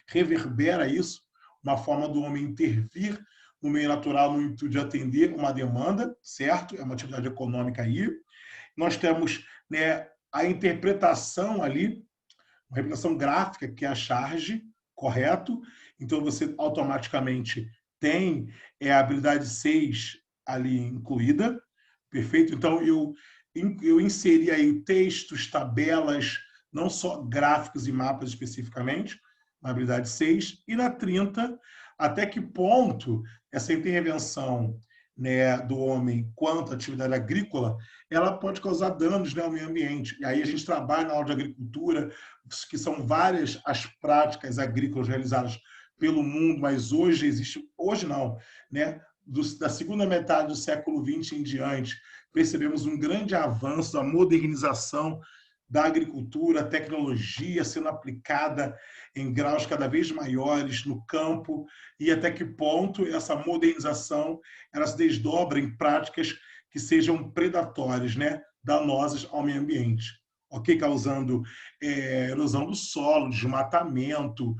reverbera isso, uma forma do homem intervir no meio natural no intuito de atender uma demanda, certo? É uma atividade econômica aí. Nós temos, né, a interpretação ali, uma representação gráfica, que é a charge, correto? Então, você automaticamente tem a habilidade 6 ali incluída, perfeito? Então, eu inseri aí textos, tabelas, não só gráficos e mapas especificamente, na habilidade 6, e na 30, até que ponto essa intervenção, né, do homem quanto à atividade agrícola, ela pode causar danos, né, ao meio ambiente. E aí a gente trabalha na aula de agricultura, que são várias as práticas agrícolas realizadas pelo mundo, mas hoje não, né, da segunda metade do século XX em diante, percebemos um grande avanço da modernização da agricultura, a tecnologia sendo aplicada em graus cada vez maiores no campo, e até que ponto essa modernização ela se desdobra em práticas que sejam predatórias, né, danosas ao meio ambiente, ok? Causando erosão do solo, desmatamento,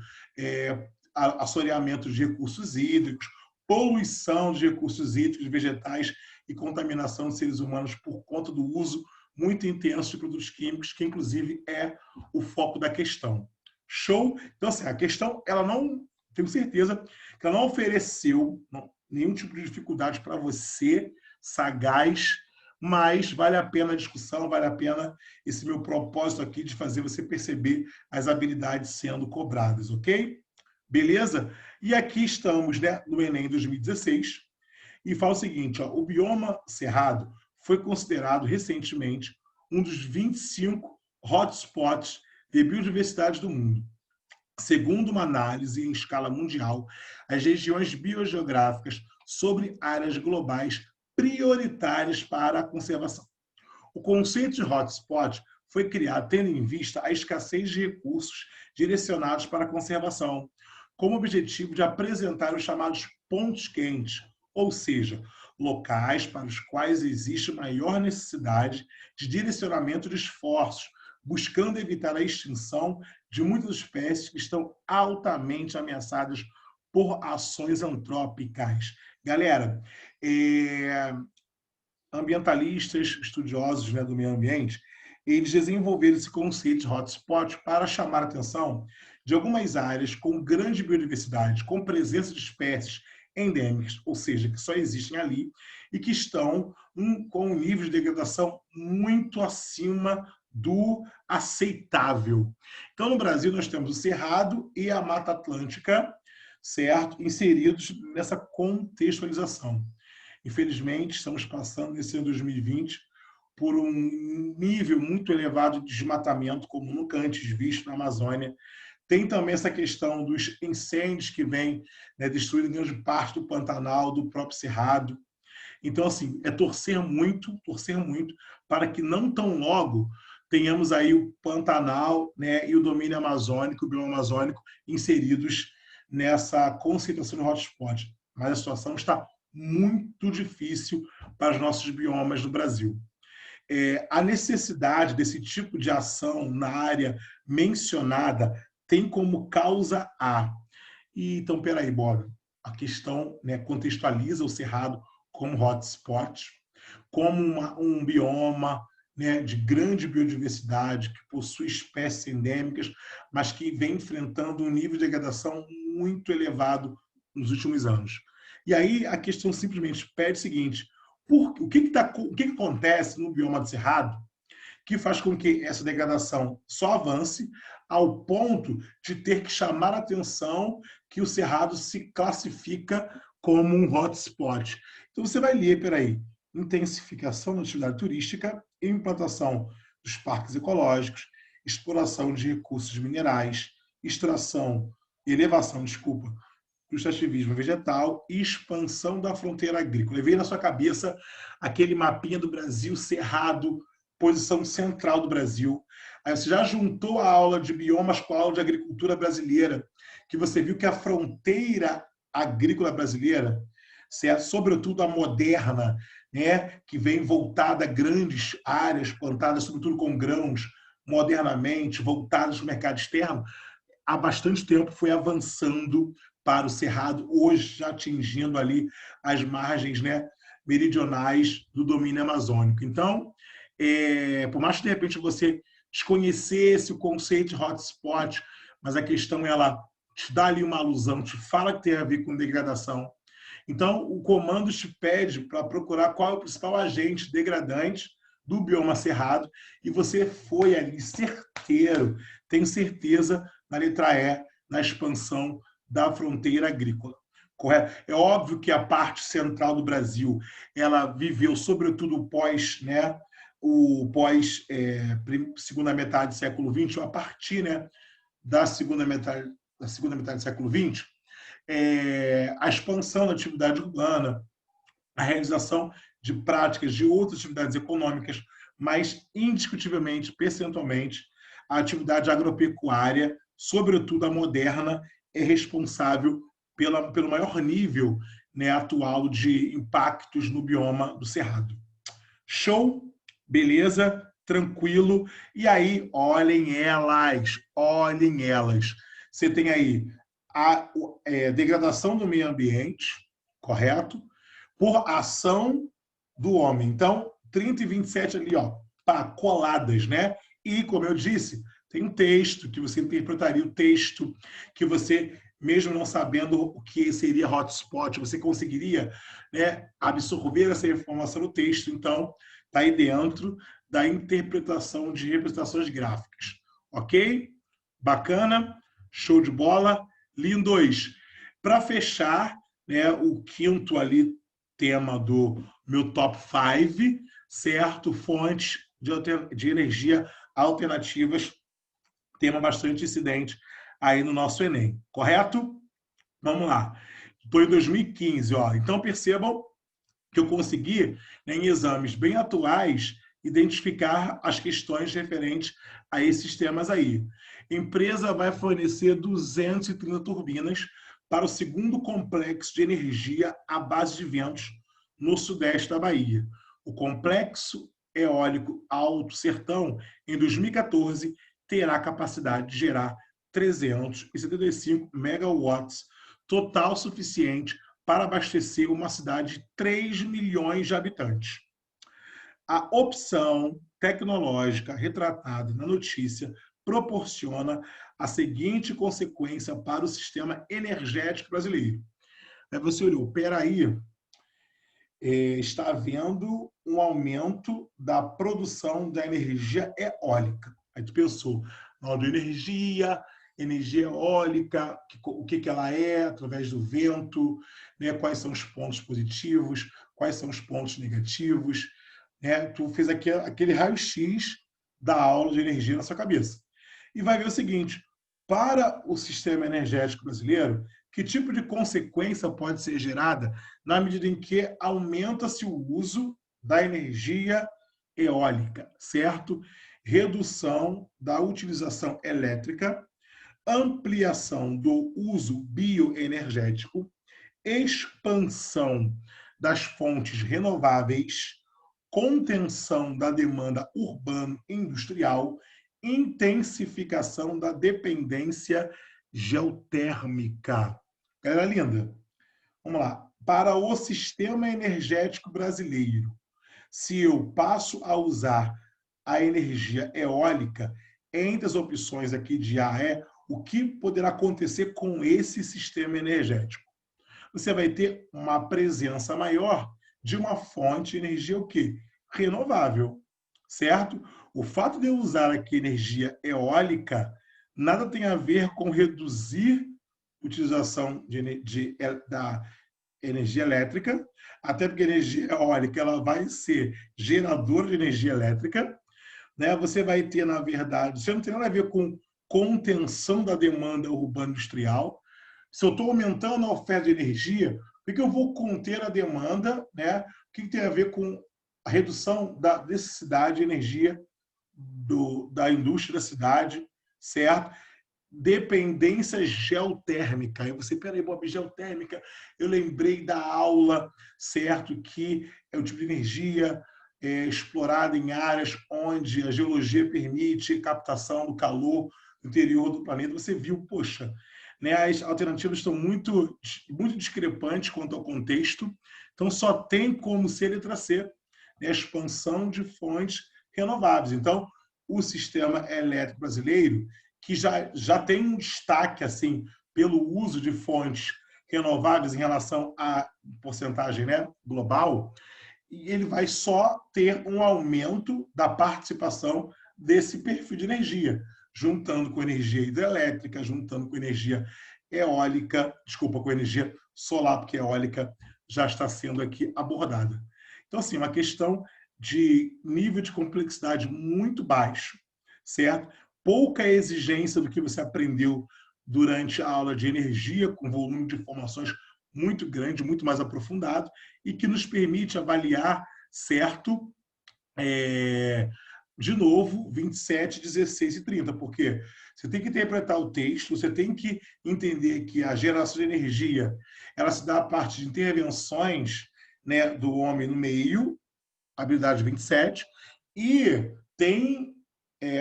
assoreamento de recursos hídricos, poluição de recursos hídricos, vegetais e contaminação de seres humanos por conta do uso muito intenso de produtos químicos, que inclusive é o foco da questão. Show? Então, assim, a questão, ela não, tenho certeza que ela não ofereceu nenhum tipo de dificuldade para você, sagaz, mas vale a pena a discussão, vale a pena esse meu propósito aqui de fazer você perceber as habilidades sendo cobradas, ok? Beleza? E aqui estamos, né, no Enem 2016, e fala o seguinte, ó, o bioma cerrado foi considerado recentemente um dos 25 hotspots de biodiversidade do mundo. Segundo uma análise em escala mundial, as regiões biogeográficas sobre áreas globais prioritárias para a conservação. O conceito de hotspot foi criado tendo em vista a escassez de recursos direcionados para a conservação, como objetivo de apresentar os chamados pontos quentes, ou seja, locais para os quais existe maior necessidade de direcionamento de esforços, buscando evitar a extinção de muitas espécies que estão altamente ameaçadas por ações antrópicas. Galera, ambientalistas, estudiosos, né, do meio ambiente, eles desenvolveram esse conceito de hotspot para chamar a atenção de algumas áreas com grande biodiversidade, com presença de espécies endêmicas, ou seja, que só existem ali e que estão com um nível de degradação muito acima do aceitável. Então, no Brasil, nós temos o Cerrado e a Mata Atlântica, certo? Inseridos nessa contextualização. Infelizmente, estamos passando nesse ano 2020 por um nível muito elevado de desmatamento, como nunca antes visto na Amazônia. Tem também essa questão dos incêndios que vêm, né, destruindo grande parte do Pantanal, do próprio Cerrado. Então, assim, é torcer muito para que não tão logo tenhamos aí o Pantanal, né, e o domínio amazônico, o bioma amazônico, inseridos nessa concentração de hotspot. Mas a situação está muito difícil para os nossos biomas no Brasil. A necessidade desse tipo de ação na área mencionada tem como causa A. E, então, peraí, Bob, a questão, né, contextualiza o Cerrado como hotspot, como um bioma, né, de grande biodiversidade, que possui espécies endêmicas, mas que vem enfrentando um nível de degradação muito elevado nos últimos anos. E aí a questão simplesmente pede o seguinte: o que acontece no bioma do Cerrado que faz com que essa degradação só avance ao ponto de ter que chamar a atenção que o Cerrado se classifica como um hotspot? Então você vai ler, peraí, intensificação da atividade turística, implantação dos parques ecológicos, exploração de recursos minerais, extração, elevação, desculpa, do extrativismo vegetal e expansão da fronteira agrícola. E veio na sua cabeça aquele mapinha do Brasil, Cerrado, posição central do Brasil. Aí você já juntou a aula de biomas com a aula de agricultura brasileira, que você viu que a fronteira agrícola brasileira, certo? Sobretudo a moderna, né, que vem voltada a grandes áreas plantadas, sobretudo com grãos, modernamente, voltadas para o mercado externo, há bastante tempo foi avançando para o Cerrado, hoje já atingindo ali as margens, né, meridionais do domínio amazônico. Então, por mais que de repente você desconhecesse o conceito de hotspot, mas a questão ela te dá ali uma alusão, te fala que tem a ver com degradação. Então, o comando te pede para procurar qual é o principal agente degradante do bioma cerrado e você foi ali certeiro, tenho certeza, na letra E, na expansão da fronteira agrícola. Correto? É óbvio que a parte central do Brasil ela viveu, sobretudo, pós, né, segunda metade do século XX, a partir, né, da segunda metade do século XX, a expansão da atividade urbana, a realização de práticas de outras atividades econômicas, mas indiscutivelmente, percentualmente, a atividade agropecuária, sobretudo a moderna, é responsável pelo maior nível, né, atual de impactos no bioma do Cerrado. Show? Beleza? Tranquilo? E aí, olhem elas, olhem elas. Você tem aí a degradação do meio ambiente, correto? Por ação do homem. Então, 30 e 27 ali, ó, coladas, né? E, como eu disse, tem um texto que você interpretaria o texto, que você, mesmo não sabendo o que seria hotspot, você conseguiria, né, absorver essa informação no texto. Então, está aí dentro da interpretação de representações gráficas. Ok? Bacana? Show de bola? Lindos! Para fechar, né, o quinto ali tema do meu top 5, certo? Fontes de energia alternativas, tema bastante incidente aí no nosso Enem, correto? Vamos lá. Estou em 2015, ó. Então percebam que eu consegui, né, em exames bem atuais, identificar as questões referentes a esses temas aí. Empresa vai fornecer 230 turbinas para o segundo complexo de energia à base de ventos no sudeste da Bahia. O complexo eólico Alto Sertão, em 2014, terá capacidade de gerar 375 megawatts, total suficiente para abastecer uma cidade de 3 milhões de habitantes. A opção tecnológica retratada na notícia proporciona a seguinte consequência para o sistema energético brasileiro. Aí você olhou, peraí, está havendo um aumento da produção da energia eólica. Aí tu pensou, na de energia eólica, o que ela é, através do vento, né, quais são os pontos positivos, quais são os pontos negativos, Tu fez aquele raio-x da aula de energia na sua cabeça. E vai ver o seguinte, para o sistema energético brasileiro, que tipo de consequência pode ser gerada na medida em que aumenta-se o uso da energia eólica, certo? Redução da utilização elétrica, ampliação do uso bioenergético, expansão das fontes renováveis, contenção da demanda urbano-industrial, intensificação da dependência geotérmica. Galera linda, vamos lá. Para o sistema energético brasileiro, se eu passo a usar a energia eólica, entre as opções aqui de A o que poderá acontecer com esse sistema energético? Você vai ter uma presença maior de uma fonte de energia o quê? Renovável, certo? O fato de eu usar aqui energia eólica nada tem a ver com reduzir a utilização da energia elétrica, até porque a energia eólica ela vai ser geradora de energia elétrica, né? Você vai ter, na verdade, isso não tem nada a ver com contenção da demanda urbana industrial. Se eu estou aumentando a oferta de energia, por que eu vou conter a demanda? Né? O que tem a ver com a redução da necessidade de energia da indústria da cidade, certo? Dependência geotérmica. Aí você, peraí, Bob, geotérmica, eu lembrei da aula, certo? Que é o tipo de energia explorada em áreas onde a geologia permite captação do calor no interior do planeta. Você viu, poxa, né, as alternativas estão muito, muito discrepantes quanto ao contexto, então só tem como ser letra C, né, a expansão de fontes renováveis. Então, o sistema elétrico brasileiro, que já tem um destaque assim pelo uso de fontes renováveis em relação à porcentagem, né, global, e ele vai só ter um aumento da participação desse perfil de energia, juntando com energia hidrelétrica, juntando com energia eólica, desculpa, com energia solar, porque a eólica já está sendo aqui abordada. Então, assim, uma questão de nível de complexidade muito baixo, certo? Pouca exigência do que você aprendeu durante a aula de energia, com volume de informações muito grande, muito mais aprofundado, e que nos permite avaliar, certo? De novo, 27, 16 e 30, porque você tem que interpretar o texto, você tem que entender que a geração de energia ela se dá a partir de intervenções, né, do homem no meio, habilidade 27, e tem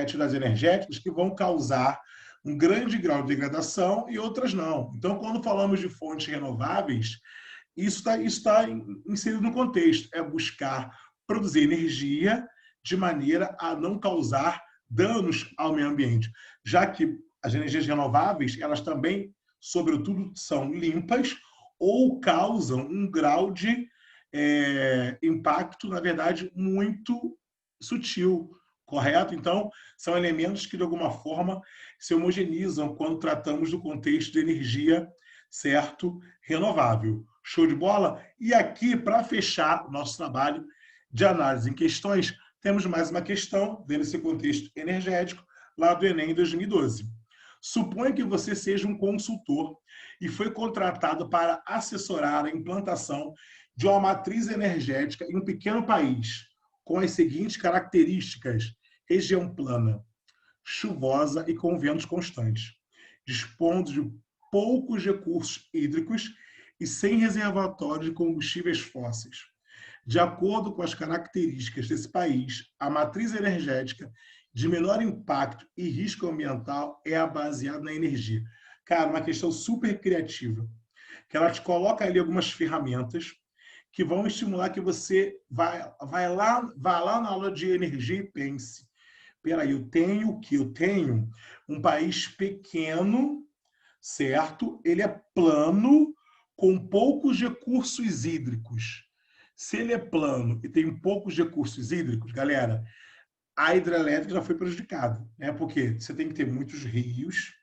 atividades energéticas que vão causar um grande grau de degradação e outras não. Então, quando falamos de fontes renováveis, isso está inserido no contexto, é buscar produzir energia de maneira a não causar danos ao meio ambiente, já que as energias renováveis, elas também, sobretudo, são limpas ou causam um grau de impacto, na verdade, muito sutil, correto? Então, são elementos que, de alguma forma, se homogeneizam quando tratamos do contexto de energia, certo, renovável. Show de bola? E aqui, para fechar o nosso trabalho de análise em questões, temos mais uma questão dentro desse contexto energético, lá do Enem 2012. Suponha que você seja um consultor e foi contratado para assessorar a implantação de uma matriz energética em um pequeno país, com as seguintes características: região plana, chuvosa e com ventos constantes, dispondo de poucos recursos hídricos e sem reservatório de combustíveis fósseis. De acordo com as características desse país, a matriz energética de menor impacto e risco ambiental é a baseada na energia. Cara, uma questão super criativa, que ela te coloca ali algumas ferramentas que vão estimular que você vá lá na aula de energia e pense: peraí, eu tenho o que? Eu tenho um país pequeno, certo? Ele é plano, com poucos recursos hídricos. Se ele é plano e tem poucos recursos hídricos, galera, a hidrelétrica já foi prejudicada, né? Porque você tem que ter muitos rios,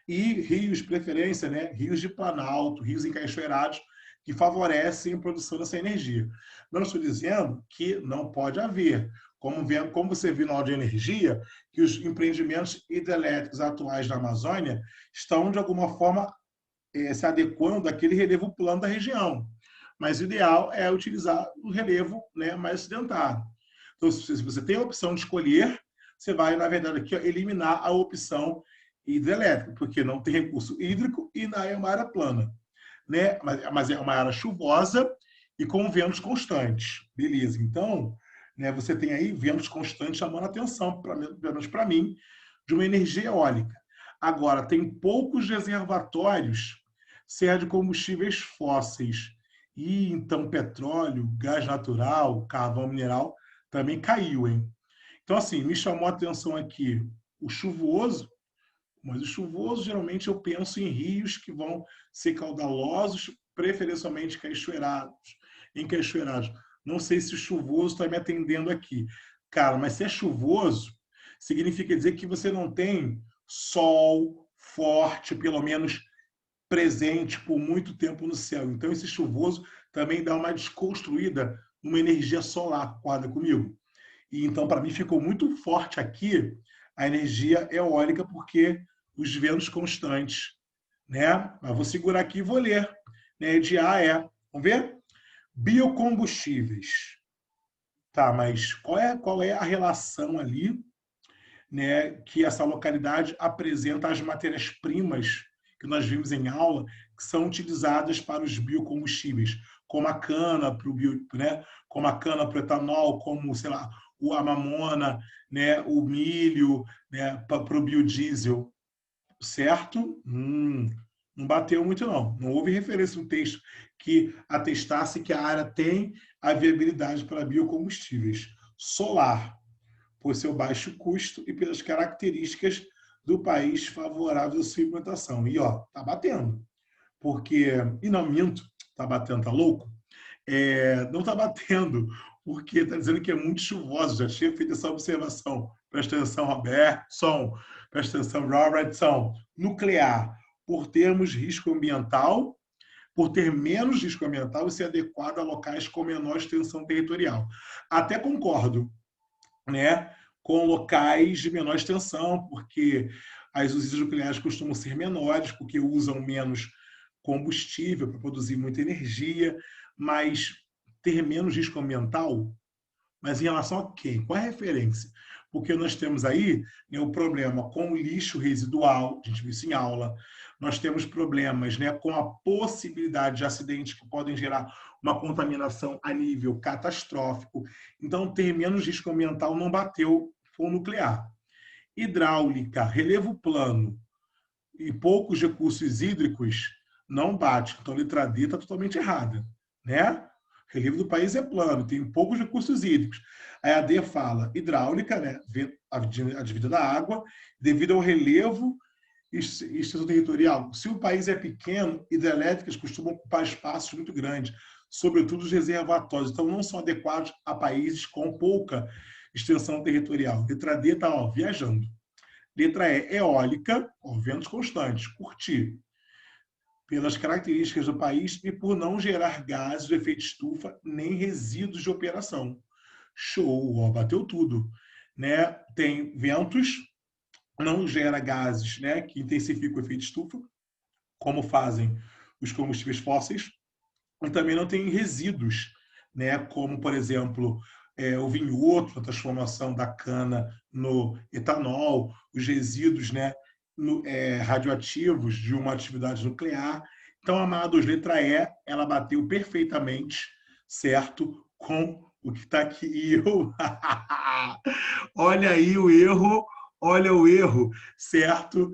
e rios de preferência, né? Rios de planalto, rios encaixoeirados, que favorecem a produção dessa energia. Não estou dizendo que não pode haver, como você viu na aula de energia, que os empreendimentos hidrelétricos atuais da Amazônia estão, de alguma forma, se adequando àquele relevo plano da região. Mas o ideal é utilizar o relevo, né, mais acidentado. Então, se você tem a opção de escolher, você vai, na verdade, aqui, eliminar a opção hidrelétrica, porque não tem recurso hídrico e é uma área plana, né? Mas é uma área chuvosa e com ventos constantes. Beleza. Então, né, você tem aí ventos constantes chamando a atenção, pelo menos para mim, de uma energia eólica. Agora, tem poucos reservatórios, seja de combustíveis fósseis, e então petróleo, gás natural, carvão mineral, também caiu, hein? Então, assim, me chamou a atenção aqui o chuvoso, mas o chuvoso, geralmente, eu penso em rios que vão ser caudalosos, preferencialmente em cachoeirados. Não sei se o chuvoso está me atendendo aqui. Cara, mas se é chuvoso, significa dizer que você não tem sol forte, pelo menos presente por muito tempo no céu. Então, esse chuvoso também dá uma desconstruída numa energia solar, concorda comigo? E então, para mim, ficou muito forte aqui a energia eólica, porque os ventos constantes, né? Mas vou segurar aqui e vou ler. Né? De A é, vamos ver? Biocombustíveis. Tá, mas qual é a relação ali, né, que essa localidade apresenta as matérias-primas que nós vimos em aula, que são utilizadas para os biocombustíveis, como a cana para o né, como a cana para o etanol, como, sei lá, a mamona, né, o milho, né, para o biodiesel, certo? Não bateu muito, não. Não houve referência no texto que atestasse que a área tem a viabilidade para biocombustíveis. Solar, por seu baixo custo e pelas características do país favorável à sua implantação. E, ó, tá batendo. Porque, e não minto, tá batendo, tá louco? Não tá batendo, porque tá dizendo que é muito chuvoso. Já tinha feito essa observação. Presta atenção, Robertson. Presta atenção, Robertson. Nuclear, por termos risco ambiental, por ter menos risco ambiental e ser adequado a locais com menor extensão territorial. Até concordo, né, com locais de menor extensão, porque as usinas nucleares costumam ser menores, porque usam menos combustível para produzir muita energia, mas ter menos risco ambiental. Mas em relação a quem? Qual é a referência? Porque nós temos aí, né, o problema com o lixo residual, a gente viu isso em aula, nós temos problemas, né, com a possibilidade de acidentes que podem gerar uma contaminação a nível catastrófico. Então, ter menos risco ambiental não bateu com o nuclear. Hidráulica, relevo plano e poucos recursos hídricos não bate. Então, a letra D está totalmente errada, né? O relevo do país é plano, tem poucos recursos hídricos. A EAD fala hidráulica, né, a dívida da água, devido ao relevo e extensão territorial. Se o país é pequeno, hidrelétricas costumam ocupar espaços muito grandes, sobretudo os reservatórios, então não são adequados a países com pouca extensão territorial. Letra D está viajando. Letra E, eólica, ventos constantes, curtir pelas características do país e por não gerar gases de efeito estufa nem resíduos de operação. Show, ó, bateu tudo. Né? Tem ventos, não gera gases, né, que intensificam o efeito estufa, como fazem os combustíveis fósseis, e também não tem resíduos, né, como, por exemplo, o vinhoto, a transformação da cana no etanol, os resíduos, né, radioativos de uma atividade nuclear. Então, amados, letra E, ela bateu perfeitamente, certo, com o que está aqui. E eu... olha aí o erro, olha o erro, certo?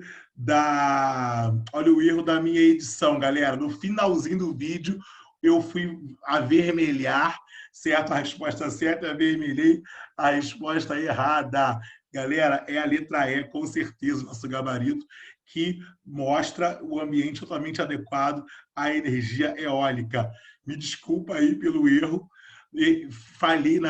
Olha o erro da minha edição, galera. No finalzinho do vídeo, eu fui avermelhar, certo? A resposta certa, avermelhei a resposta errada. Galera, é a letra E, com certeza, o nosso gabarito, que mostra o ambiente totalmente adequado à energia eólica. Me desculpa aí pelo erro, falhei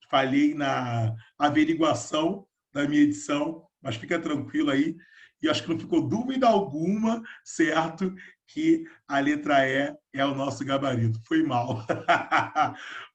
falhei na averiguação da minha edição, mas fica tranquilo aí, e acho que não ficou dúvida alguma, certo, que a letra E é o nosso gabarito. Foi mal.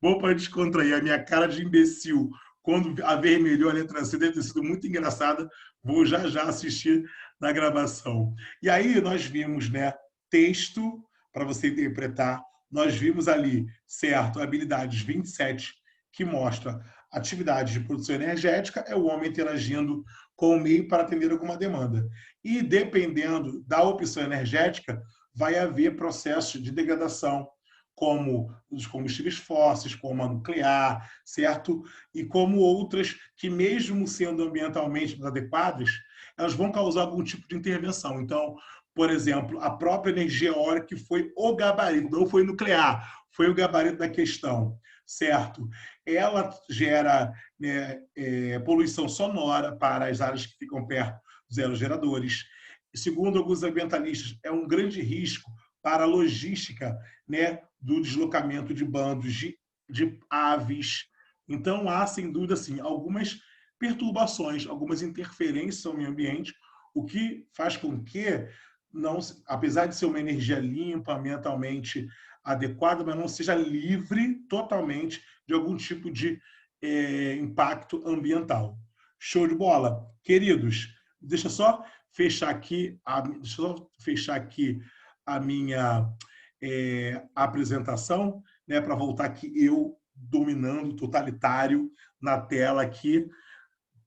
Vou para descontrair a minha cara de imbecil. Quando avermelhou a letra C, deve ter sido muito engraçada. Vou já já assistir na gravação. E aí nós vimos, né, texto para você interpretar. Nós vimos ali, certo, habilidades 27, que mostra atividade de produção energética, é o homem interagindo com o meio para atender alguma demanda. E dependendo da opção energética, vai haver processos de degradação, como os combustíveis fósseis, como a nuclear, certo? E como outras que, mesmo sendo ambientalmente adequadas, elas vão causar algum tipo de intervenção. Então, por exemplo, a própria energia eólica, que foi o gabarito, não foi nuclear, foi o gabarito da questão, certo? Ela gera, né, poluição sonora para as áreas que ficam perto dos aerogeradores. Segundo alguns ambientalistas, é um grande risco para a logística, né, do deslocamento de bandos de aves. Então, há, sem dúvida, assim, algumas perturbações, algumas interferências ao meio ambiente, o que faz com que, não, apesar de ser uma energia limpa, ambientalmente adequada, mas não seja livre totalmente de algum tipo de impacto ambiental. Show de bola? Queridos, deixa eu só fechar aqui a minha apresentação, né, para voltar aqui eu dominando, totalitário na tela aqui.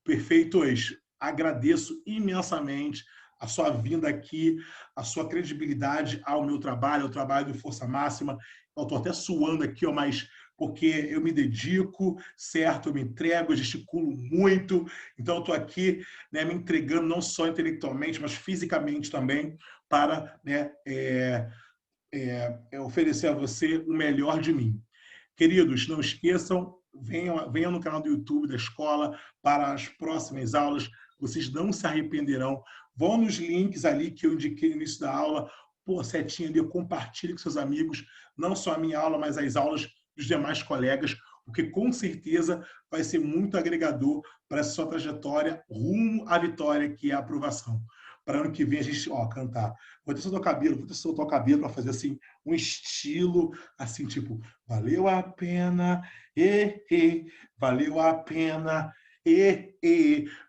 Perfeitos. Agradeço imensamente a sua vinda aqui, a sua credibilidade ao meu trabalho, ao trabalho do Força Máxima. Eu estou até suando aqui, ó, mas porque eu me dedico, certo? Eu me entrego, eu gesticulo muito. Então, eu estou aqui, né, me entregando não só intelectualmente, mas fisicamente também, para, né, oferecer a você o melhor de mim. Queridos, não esqueçam, venham no canal do YouTube da escola para as próximas aulas. Vocês não se arrependerão. Vão nos links ali que eu indiquei no início da aula. Pô, setinha ali, compartilhe com seus amigos, não só a minha aula, mas as aulas dos demais colegas, porque com certeza vai ser muito agregador para essa sua trajetória rumo à vitória, que é a aprovação. Para ano que vem a gente, ó, cantar. Vou até soltar o cabelo para fazer assim um estilo assim, tipo, valeu a pena, valeu a pena,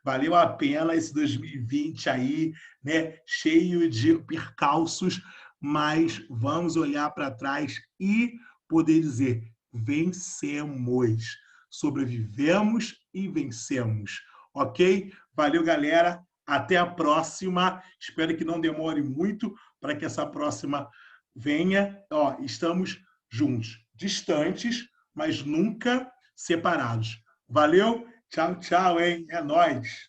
valeu a pena esse 2020 aí, né, cheio de percalços, mas vamos olhar para trás e poder dizer, vencemos, sobrevivemos e vencemos, ok? Valeu, galera, até a próxima, espero que não demore muito para que essa próxima venha, ó, estamos juntos, distantes, mas nunca separados. Valeu, tchau, tchau, hein? É nóis.